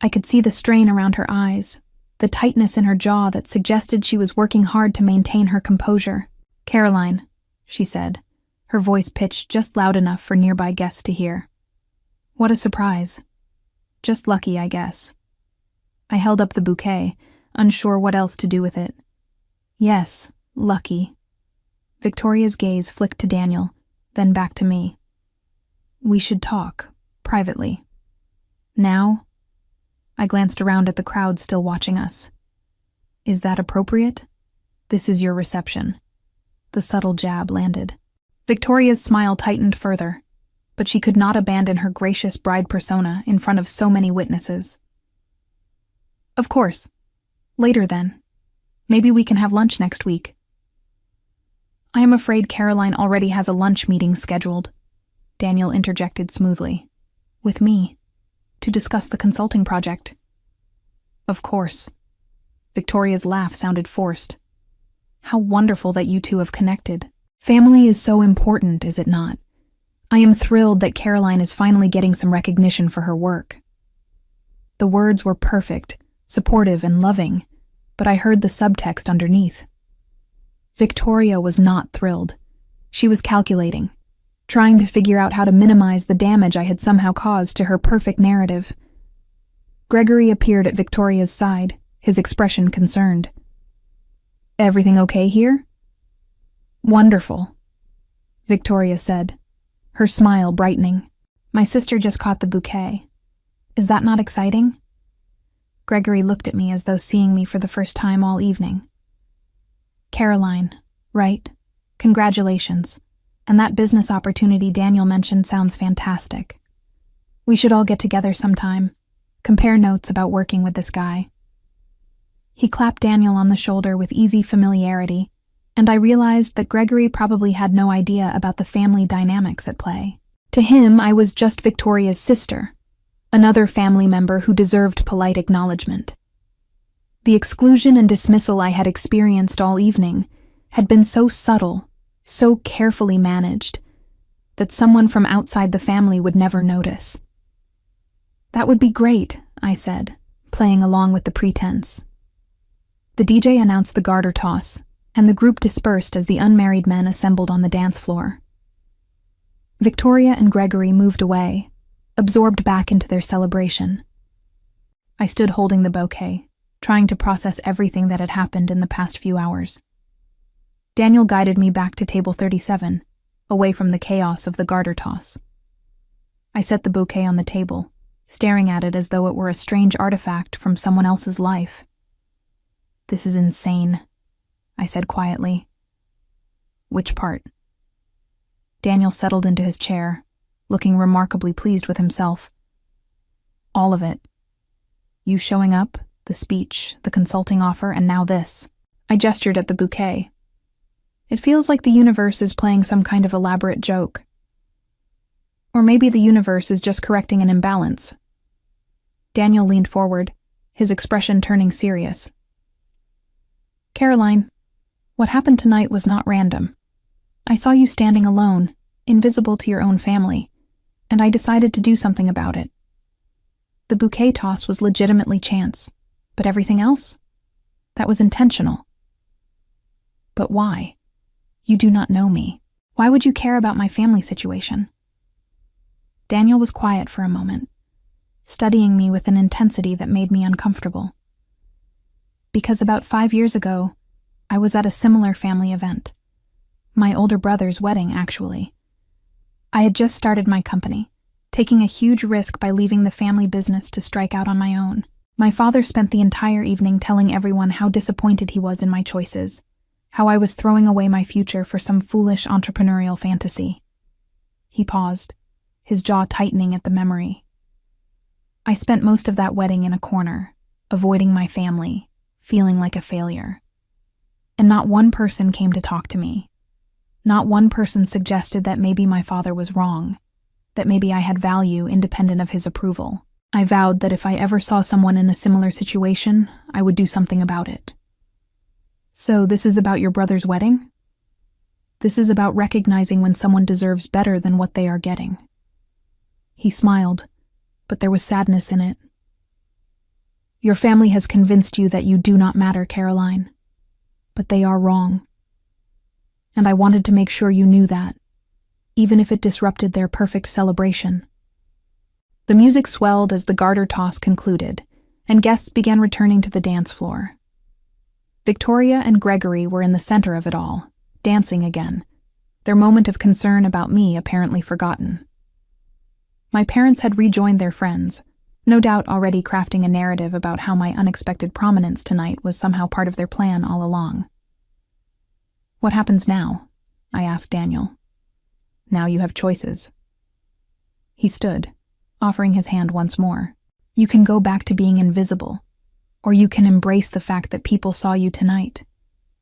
I could see the strain around her eyes, the tightness in her jaw that suggested she was working hard to maintain her composure. "Caroline," she said, her voice pitched just loud enough for nearby guests to hear. "What a surprise. Just lucky, I guess." I held up the bouquet, unsure what else to do with it. "Yes, lucky." Victoria's gaze flicked to Daniel, then back to me. "We should talk, privately." "Now?" I glanced around at the crowd still watching us. "Is that appropriate?" This is your reception. The subtle jab landed. Victoria's smile tightened further, but she could not abandon her gracious bride persona in front of so many witnesses. Of course. Later then. Maybe we can have lunch next week. I am afraid Caroline already has a lunch meeting scheduled, Daniel interjected smoothly. With me. To discuss the consulting project. Of course. Victoria's laugh sounded forced. How wonderful that you two have connected. Family is so important, is it not? I am thrilled that Caroline is finally getting some recognition for her work. The words were perfect, supportive and loving, but I heard the subtext underneath. Victoria was not thrilled. She was calculating, trying to figure out how to minimize the damage I had somehow caused to her perfect narrative. Gregory appeared at Victoria's side, his expression concerned. Everything okay here? Wonderful, Victoria said, her smile brightening. My sister just caught the bouquet. Is that not exciting? Gregory looked at me as though seeing me for the first time all evening. Caroline, right? Congratulations. And that business opportunity Daniel mentioned sounds fantastic. We should all get together sometime, compare notes about working with this guy. He clapped Daniel on the shoulder with easy familiarity, and I realized that Gregory probably had no idea about the family dynamics at play. To him, I was just Victoria's sister, another family member who deserved polite acknowledgement. The exclusion and dismissal I had experienced all evening had been so subtle, so carefully managed, that someone from outside the family would never notice. That would be great, I said, playing along with the pretense. The DJ announced the garter toss, and the group dispersed as the unmarried men assembled on the dance floor. Victoria and Gregory moved away, absorbed back into their celebration. I stood holding the bouquet, trying to process everything that had happened in the past few hours. Daniel guided me back to table 37, away from the chaos of the garter toss. I set the bouquet on the table, staring at it as though it were a strange artifact from someone else's life. This is insane, I said quietly. Which part? Daniel settled into his chair, looking remarkably pleased with himself. All of it. You showing up, the speech, the consulting offer, and now this. I gestured at the bouquet. It feels like the universe is playing some kind of elaborate joke. Or maybe the universe is just correcting an imbalance. Daniel leaned forward, his expression turning serious. Caroline, what happened tonight was not random. I saw you standing alone, invisible to your own family, and I decided to do something about it. The bouquet toss was legitimately chance, but everything else? That was intentional. But why? You do not know me. Why would you care about my family situation? Daniel was quiet for a moment, studying me with an intensity that made me uncomfortable. Because about 5 years ago, I was at a similar family event. My older brother's wedding, actually. I had just started my company, taking a huge risk by leaving the family business to strike out on my own. My father spent the entire evening telling everyone how disappointed he was in my choices, how I was throwing away my future for some foolish entrepreneurial fantasy. He paused, his jaw tightening at the memory. I spent most of that wedding in a corner, avoiding my family, feeling like a failure. And not one person came to talk to me. Not one person suggested that maybe my father was wrong, that maybe I had value independent of his approval. I vowed that if I ever saw someone in a similar situation, I would do something about it. So this is about your brother's wedding? This is about recognizing when someone deserves better than what they are getting. He smiled, but there was sadness in it. Your family has convinced you that you do not matter, Caroline, but they are wrong. And I wanted to make sure you knew that, even if it disrupted their perfect celebration. The music swelled as the garter toss concluded, and guests began returning to the dance floor. Victoria and Gregory were in the center of it all, dancing again, their moment of concern about me apparently forgotten. My parents had rejoined their friends, no doubt already crafting a narrative about how my unexpected prominence tonight was somehow part of their plan all along. What happens now? I asked Daniel. Now you have choices. He stood, offering his hand once more. You can go back to being invisible, or you can embrace the fact that people saw you tonight,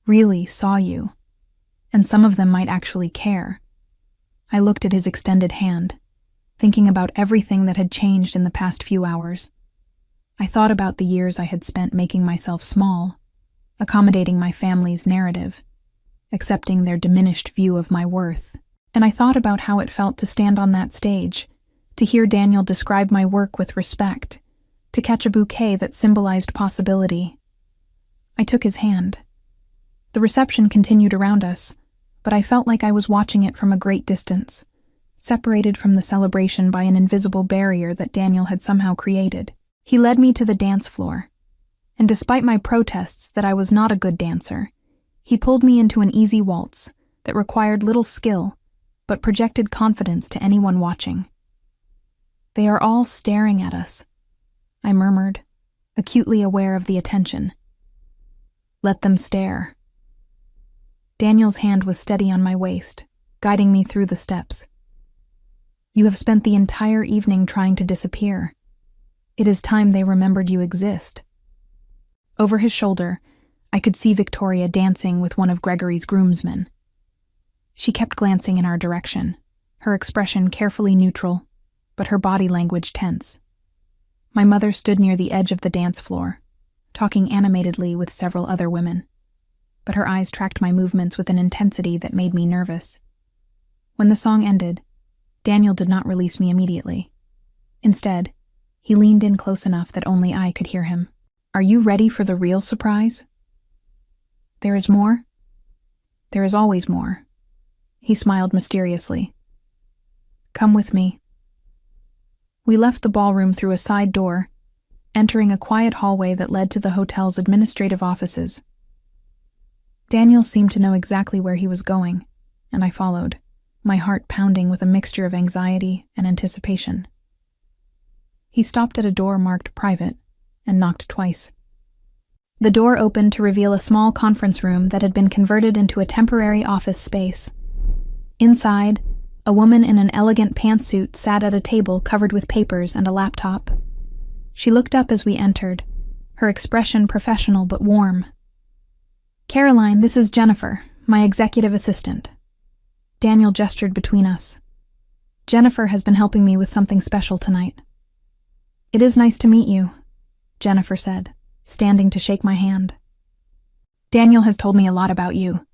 really saw you, and some of them might actually care. I looked at his extended hand, thinking about everything that had changed in the past few hours. I thought about the years I had spent making myself small, accommodating my family's narrative, accepting their diminished view of my worth, and I thought about how it felt to stand on that stage, to hear Daniel describe my work with respect, to catch a bouquet that symbolized possibility. I took his hand. The reception continued around us, but I felt like I was watching it from a great distance, separated from the celebration by an invisible barrier that Daniel had somehow created. He led me to the dance floor, and despite my protests that I was not a good dancer, he pulled me into an easy waltz that required little skill, but projected confidence to anyone watching. They are all staring at us, I murmured, acutely aware of the attention. Let them stare. Daniel's hand was steady on my waist, guiding me through the steps. You have spent the entire evening trying to disappear. It is time they remembered you exist. Over his shoulder, I could see Victoria dancing with one of Gregory's groomsmen. She kept glancing in our direction, her expression carefully neutral, but her body language tense. My mother stood near the edge of the dance floor, talking animatedly with several other women, but her eyes tracked my movements with an intensity that made me nervous. When the song ended, Daniel did not release me immediately. Instead, he leaned in close enough that only I could hear him. Are you ready for the real surprise? There is more? There is always more. He smiled mysteriously. Come with me. We left the ballroom through a side door, entering a quiet hallway that led to the hotel's administrative offices. Daniel seemed to know exactly where he was going, and I followed, my heart pounding with a mixture of anxiety and anticipation. He stopped at a door marked private and knocked twice. The door opened to reveal a small conference room that had been converted into a temporary office space. Inside, a woman in an elegant pantsuit sat at a table covered with papers and a laptop. She looked up as we entered, her expression professional but warm. Caroline, this is Jennifer, my executive assistant. Daniel gestured between us. Jennifer has been helping me with something special tonight. It is nice to meet you, Jennifer said, standing to shake my hand. Daniel has told me a lot about you.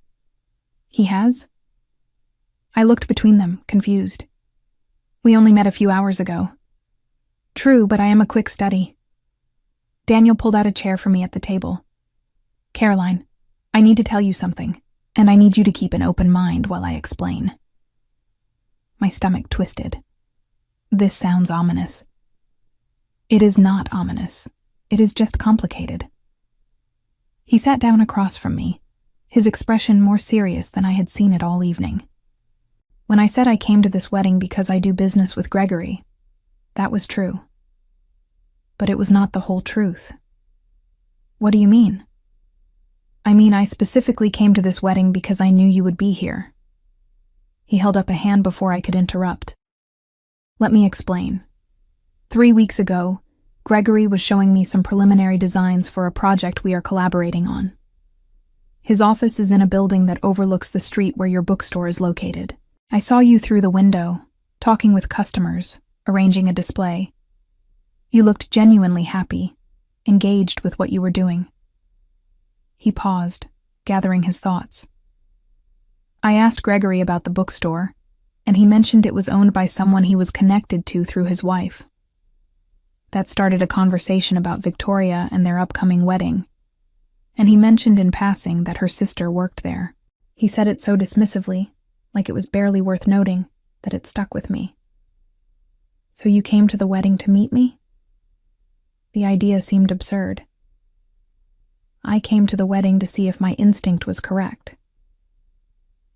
He has? I looked between them, confused. We only met a few hours ago. True, but I am a quick study. Daniel pulled out a chair for me at the table. Caroline, I need to tell you something, and I need you to keep an open mind while I explain. My stomach twisted. This sounds ominous. It is not ominous. It is just complicated. He sat down across from me, his expression more serious than I had seen it all evening. When I said I came to this wedding because I do business with Gregory, that was true. But it was not the whole truth. What do you mean? I mean, I specifically came to this wedding because I knew you would be here. He held up a hand before I could interrupt. Let me explain. 3 weeks ago, Gregory was showing me some preliminary designs for a project we are collaborating on. His office is in a building that overlooks the street where your bookstore is located. I saw you through the window, talking with customers, arranging a display. You looked genuinely happy, engaged with what you were doing. He paused, gathering his thoughts. I asked Gregory about the bookstore, and he mentioned it was owned by someone he was connected to through his wife. That started a conversation about Victoria and their upcoming wedding, and he mentioned in passing that her sister worked there. He said it so dismissively, like it was barely worth noting, that it stuck with me. So you came to the wedding to meet me? The idea seemed absurd. I came to the wedding to see if my instinct was correct.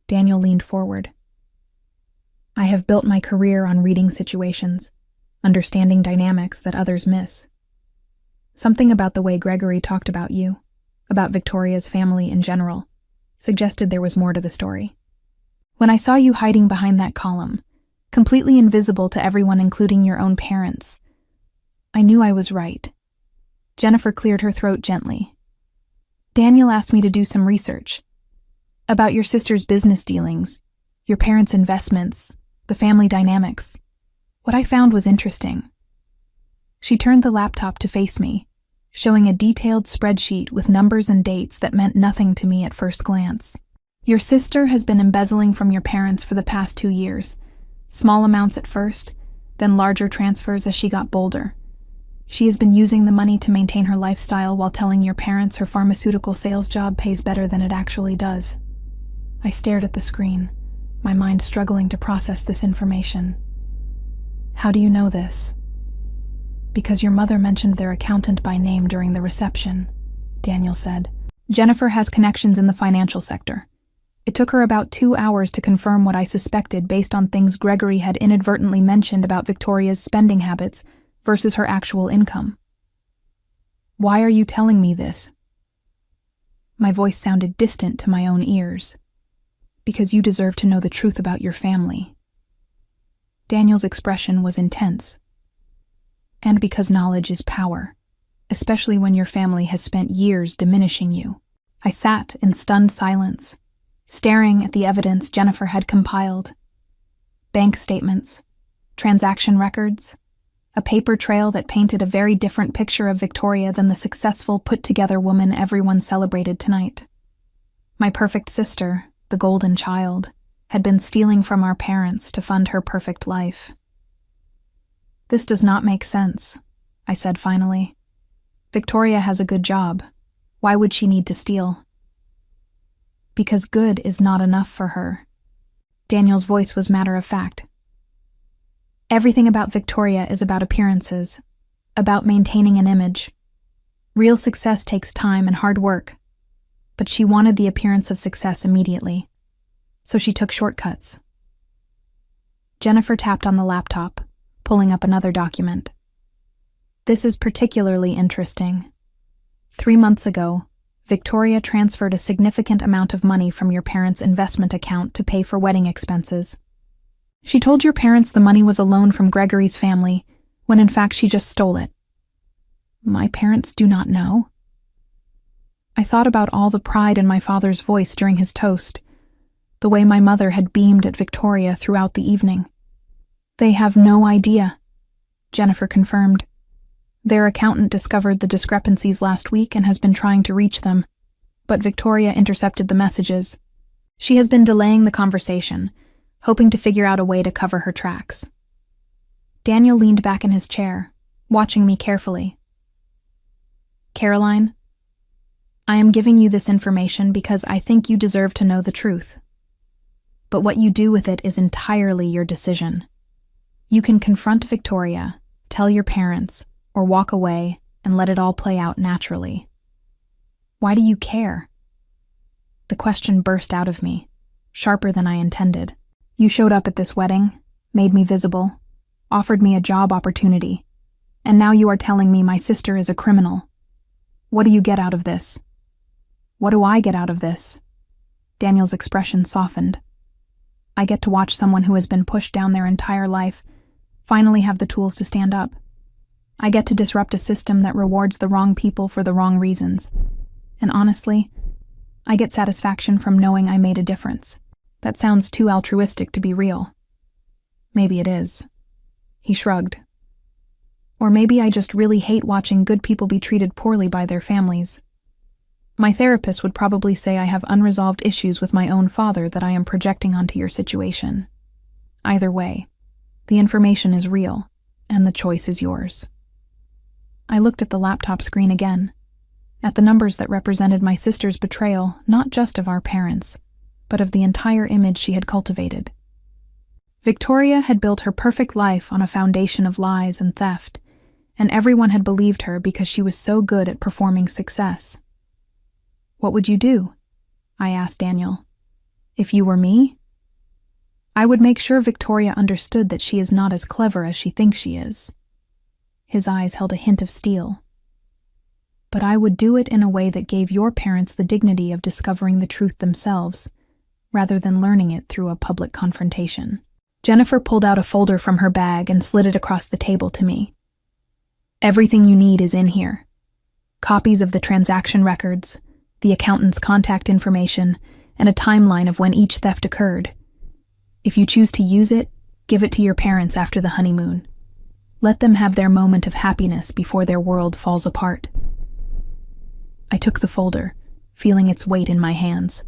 Daniel leaned forward. I have built my career on reading situations, understanding dynamics that others miss. Something about the way Gregory talked about you, about Victoria's family in general, suggested there was more to the story. When I saw you hiding behind that column, completely invisible to everyone including your own parents, I knew I was right. Jennifer cleared her throat gently. Daniel asked me to do some research about your sister's business dealings, your parents' investments, the family dynamics. What I found was interesting. She turned the laptop to face me, showing a detailed spreadsheet with numbers and dates that meant nothing to me at first glance. Your sister has been embezzling from your parents for the past 2 years, small amounts at first, then larger transfers as she got bolder. She has been using the money to maintain her lifestyle while telling your parents her pharmaceutical sales job pays better than it actually does. I stared at the screen, my mind struggling to process this information. How do you know this? Because your mother mentioned their accountant by name during the reception, Daniel said. Jennifer has connections in the financial sector. It took her about 2 hours to confirm what I suspected based on things Gregory had inadvertently mentioned about Victoria's spending habits versus her actual income. Why are you telling me this? My voice sounded distant to my own ears. Because you deserve to know the truth about your family. Daniel's expression was intense. And because knowledge is power, especially when your family has spent years diminishing you. I sat in stunned silence, staring at the evidence Jennifer had compiled. Bank statements, transaction records, a paper trail that painted a very different picture of Victoria than the successful, put-together woman everyone celebrated tonight. My perfect sister, the golden child, had been stealing from our parents to fund her perfect life. This does not make sense, I said finally. Victoria has a good job. Why would she need to steal? Because good is not enough for her. Daniel's voice was matter-of-fact. Everything about Victoria is about appearances, about maintaining an image. Real success takes time and hard work, but she wanted the appearance of success immediately, so she took shortcuts. Jennifer tapped on the laptop, pulling up another document. This is particularly interesting. 3 months ago, Victoria transferred a significant amount of money from your parents' investment account to pay for wedding expenses. She told your parents the money was a loan from Gregory's family, when in fact she just stole it. My parents do not know. I thought about all the pride in my father's voice during his toast, the way my mother had beamed at Victoria throughout the evening. They have no idea, Jennifer confirmed. Their accountant discovered the discrepancies last week and has been trying to reach them, but Victoria intercepted the messages. She has been delaying the conversation, hoping to figure out a way to cover her tracks. Daniel leaned back in his chair, watching me carefully. Caroline, I am giving you this information because I think you deserve to know the truth. But what you do with it is entirely your decision. You can confront Victoria, tell your parents, or walk away and let it all play out naturally. Why do you care? The question burst out of me, sharper than I intended. You showed up at this wedding, made me visible, offered me a job opportunity, and now you are telling me my sister is a criminal. What do you get out of this? What do I get out of this? Daniel's expression softened. I get to watch someone who has been pushed down their entire life finally have the tools to stand up. I get to disrupt a system that rewards the wrong people for the wrong reasons. And honestly, I get satisfaction from knowing I made a difference. That sounds too altruistic to be real. Maybe it is. He shrugged. Or maybe I just really hate watching good people be treated poorly by their families. My therapist would probably say I have unresolved issues with my own father that I am projecting onto your situation. Either way, the information is real, and the choice is yours. I looked at the laptop screen again, at the numbers that represented my sister's betrayal, not just of our parents, but of the entire image she had cultivated. Victoria had built her perfect life on a foundation of lies and theft, and everyone had believed her because she was so good at performing success. What would you do? I asked Daniel. If you were me? I would make sure Victoria understood that she is not as clever as she thinks she is. His eyes held a hint of steel. but I would do it in a way that gave your parents the dignity of discovering the truth themselves, rather than learning it through a public confrontation. Jennifer pulled out a folder from her bag and slid it across the table to me. Everything you need is in here. Copies of the transaction records, the accountant's contact information, and a timeline of when each theft occurred. If you choose to use it, give it to your parents after the honeymoon. Let them have their moment of happiness before their world falls apart. I took the folder, feeling its weight in my hands.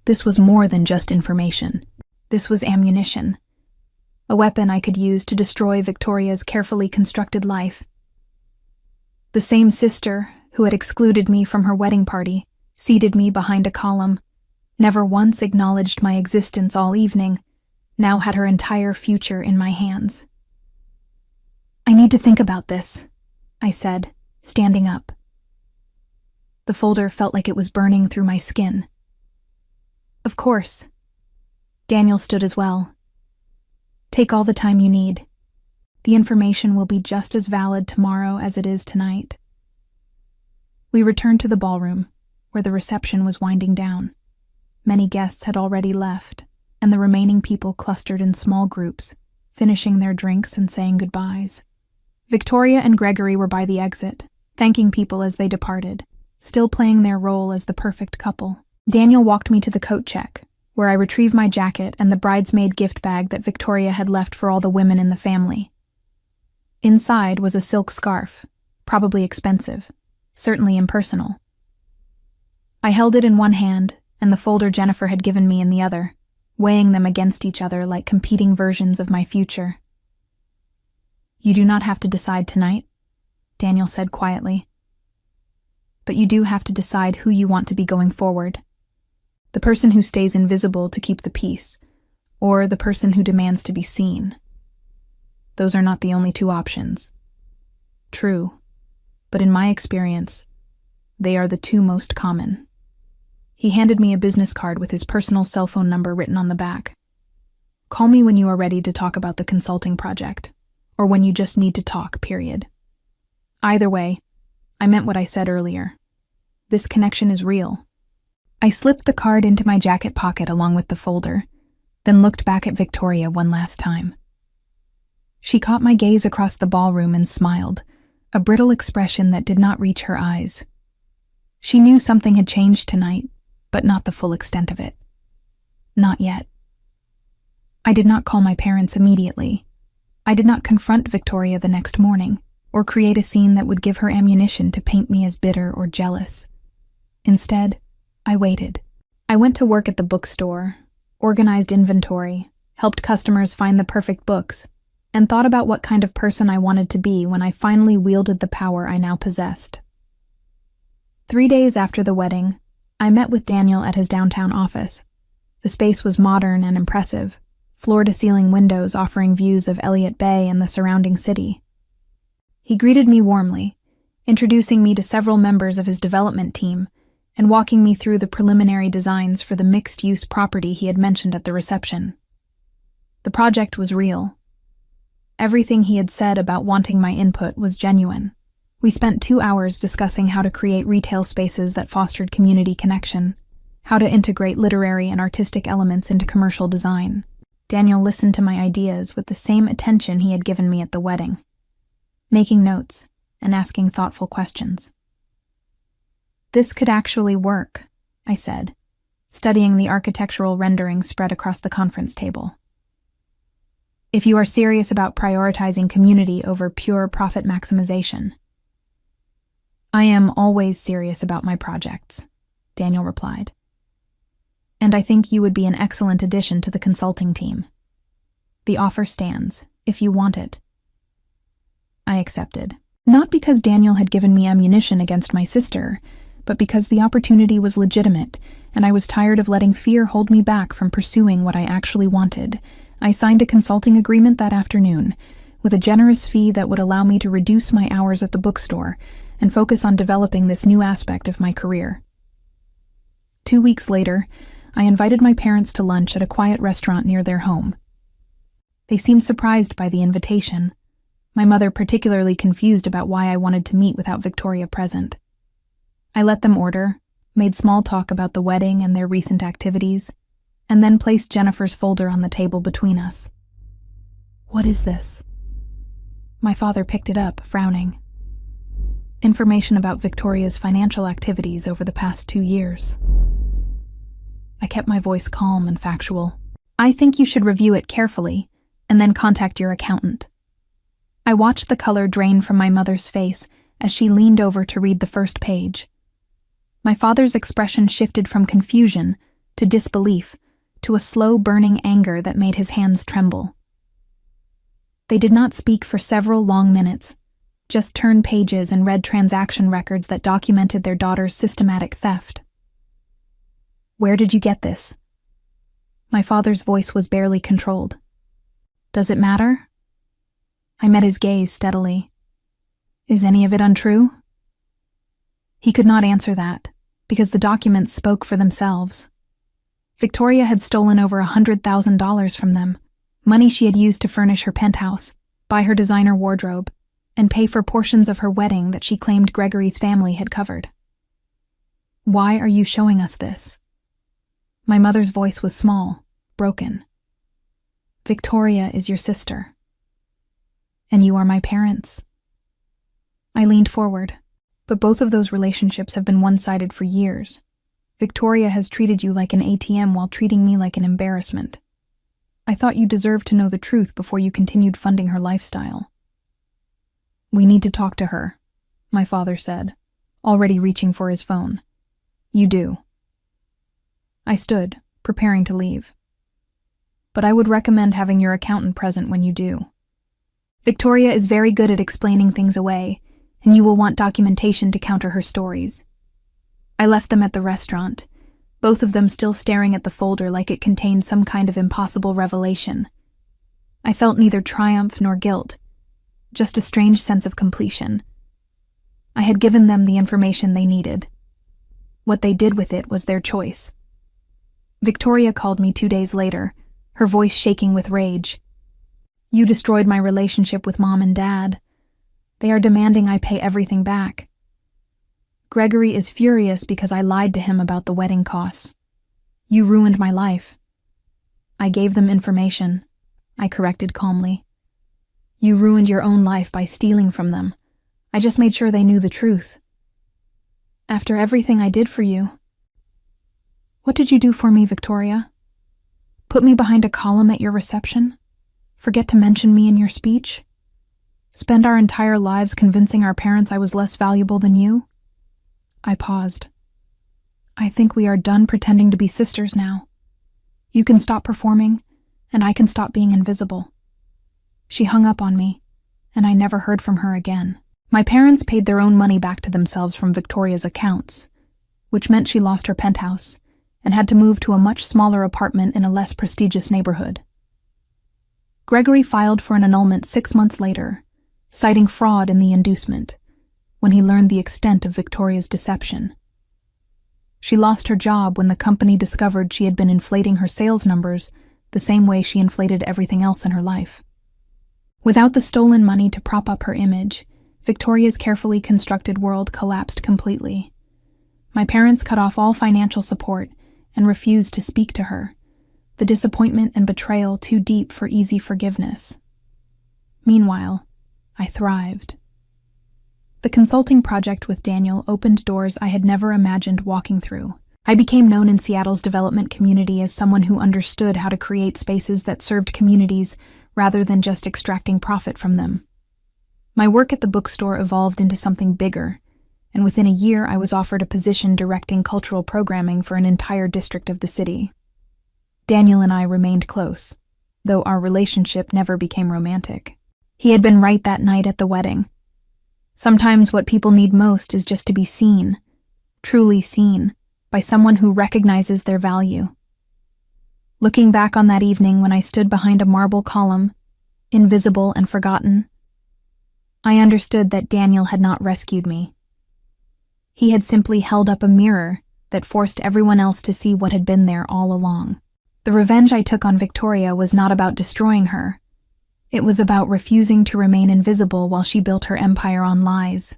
This was more than just information. This was ammunition. A weapon I could use to destroy Victoria's carefully constructed life. The same sister who had excluded me from her wedding party, seated me behind a column, never once acknowledged my existence all evening, now had her entire future in my hands. I need to think about this, I said, standing up. The folder felt like it was burning through my skin. Of course. Daniel stood as well. Take all the time you need. The information will be just as valid tomorrow as it is tonight. We returned to the ballroom, where the reception was winding down. Many guests had already left, and the remaining people clustered in small groups, finishing their drinks and saying goodbyes. Victoria and Gregory were by the exit, thanking people as they departed, still playing their role as the perfect couple. Daniel walked me to the coat check, where I retrieved my jacket and the bridesmaid gift bag that Victoria had left for all the women in the family. Inside was a silk scarf, probably expensive, certainly impersonal. I held it in one hand and the folder Jennifer had given me in the other, weighing them against each other like competing versions of my future. You do not have to decide tonight, Daniel said quietly. But you do have to decide who you want to be going forward. The person who stays invisible to keep the peace, or the person who demands to be seen. Those are not the only two options. True, but in my experience, they are the two most common. He handed me a business card with his personal cell phone number written on the back. Call me when you are ready to talk about the consulting project, or when you just need to talk, period. Either way, I meant what I said earlier. This connection is real. I slipped the card into my jacket pocket along with the folder, then looked back at Victoria one last time. She caught my gaze across the ballroom and smiled, a brittle expression that did not reach her eyes. She knew something had changed tonight, but not the full extent of it. Not yet. I did not call my parents immediately. I did not confront Victoria the next morning, or create a scene that would give her ammunition to paint me as bitter or jealous. Instead, I waited. I went to work at the bookstore, organized inventory, helped customers find the perfect books, and thought about what kind of person I wanted to be when I finally wielded the power I now possessed. 3 days after the wedding, I met with Daniel at his downtown office. The space was modern and impressive, floor-to-ceiling windows offering views of Elliott Bay and the surrounding city. He greeted me warmly, introducing me to several members of his development team, and walking me through the preliminary designs for the mixed-use property he had mentioned at the reception. The project was real. Everything he had said about wanting my input was genuine. We spent 2 hours discussing how to create retail spaces that fostered community connection, how to integrate literary and artistic elements into commercial design. Daniel listened to my ideas with the same attention he had given me at the wedding, making notes and asking thoughtful questions. This could actually work, I said, studying the architectural renderings spread across the conference table. If you are serious about prioritizing community over pure profit maximization. I am always serious about my projects, Daniel replied. And I think you would be an excellent addition to the consulting team. The offer stands, if you want it. I accepted, not because Daniel had given me ammunition against my sister, but because the opportunity was legitimate, and I was tired of letting fear hold me back from pursuing what I actually wanted. I signed a consulting agreement that afternoon, with a generous fee that would allow me to reduce my hours at the bookstore and focus on developing this new aspect of my career. 2 weeks later, I invited my parents to lunch at a quiet restaurant near their home. They seemed surprised by the invitation, my mother particularly confused about why I wanted to meet without Victoria present. I let them order, made small talk about the wedding and their recent activities, and then placed Jennifer's folder on the table between us. "What is this?" My father picked it up, frowning. "Information about Victoria's financial activities over the past 2 years. I kept my voice calm and factual. "I think you should review it carefully, and then contact your accountant." I watched the color drain from my mother's face as she leaned over to read the first page. My father's expression shifted from confusion to disbelief to a slow burning anger that made his hands tremble. They did not speak for several long minutes, just turned pages and read transaction records that documented their daughter's systematic theft. "Where did you get this?" My father's voice was barely controlled. "Does it matter?" I met his gaze steadily. "Is any of it untrue?" He could not answer that, because the documents spoke for themselves. Victoria had stolen over $100,000 from them, money she had used to furnish her penthouse, buy her designer wardrobe, and pay for portions of her wedding that she claimed Gregory's family had covered. "Why are you showing us this?" My mother's voice was small, broken. "Victoria is your sister. And you are my parents." I leaned forward, but both of those relationships have been one-sided for years. Victoria has treated you like an ATM while treating me like an embarrassment. I thought you deserved to know the truth before you continued funding her lifestyle. "We need to talk to her," my father said, already reaching for his phone. "You do." I stood, preparing to leave. "But I would recommend having your accountant present when you do. Victoria is very good at explaining things away, and you will want documentation to counter her stories." I left them at the restaurant, both of them still staring at the folder like it contained some kind of impossible revelation. I felt neither triumph nor guilt, just a strange sense of completion. I had given them the information they needed. What they did with it was their choice. Victoria called me 2 days later, her voice shaking with rage. "You destroyed my relationship with Mom and Dad. They are demanding I pay everything back. Gregory is furious because I lied to him about the wedding costs. You ruined my life." "I gave them information," I corrected calmly. "You ruined your own life by stealing from them. I just made sure they knew the truth." "After everything I did for you." "What did you do for me, Victoria? Put me behind a column at your reception? Forget to mention me in your speech? Spend our entire lives convincing our parents I was less valuable than you?" I paused. "I think we are done pretending to be sisters now. You can stop performing, and I can stop being invisible." She hung up on me, and I never heard from her again. My parents paid their own money back to themselves from Victoria's accounts, which meant she lost her penthouse and had to move to a much smaller apartment in a less prestigious neighborhood. Gregory filed for an annulment 6 months later, citing fraud in the inducement, when he learned the extent of Victoria's deception. She lost her job when the company discovered she had been inflating her sales numbers the same way she inflated everything else in her life. Without the stolen money to prop up her image, Victoria's carefully constructed world collapsed completely. My parents cut off all financial support and refused to speak to her, the disappointment and betrayal too deep for easy forgiveness. Meanwhile, I thrived. The consulting project with Daniel opened doors I had never imagined walking through. I became known in Seattle's development community as someone who understood how to create spaces that served communities rather than just extracting profit from them. My work at the bookstore evolved into something bigger, and within a year I was offered a position directing cultural programming for an entire district of the city. Daniel and I remained close, though our relationship never became romantic. He had been right that night at the wedding. Sometimes what people need most is just to be seen, truly seen, by someone who recognizes their value. Looking back on that evening when I stood behind a marble column, invisible and forgotten, I understood that Daniel had not rescued me. He had simply held up a mirror that forced everyone else to see what had been there all along. The revenge I took on Victoria was not about destroying her. It was about refusing to remain invisible while she built her empire on lies.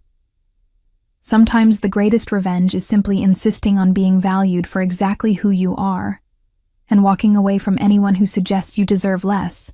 Sometimes the greatest revenge is simply insisting on being valued for exactly who you are, and walking away from anyone who suggests you deserve less.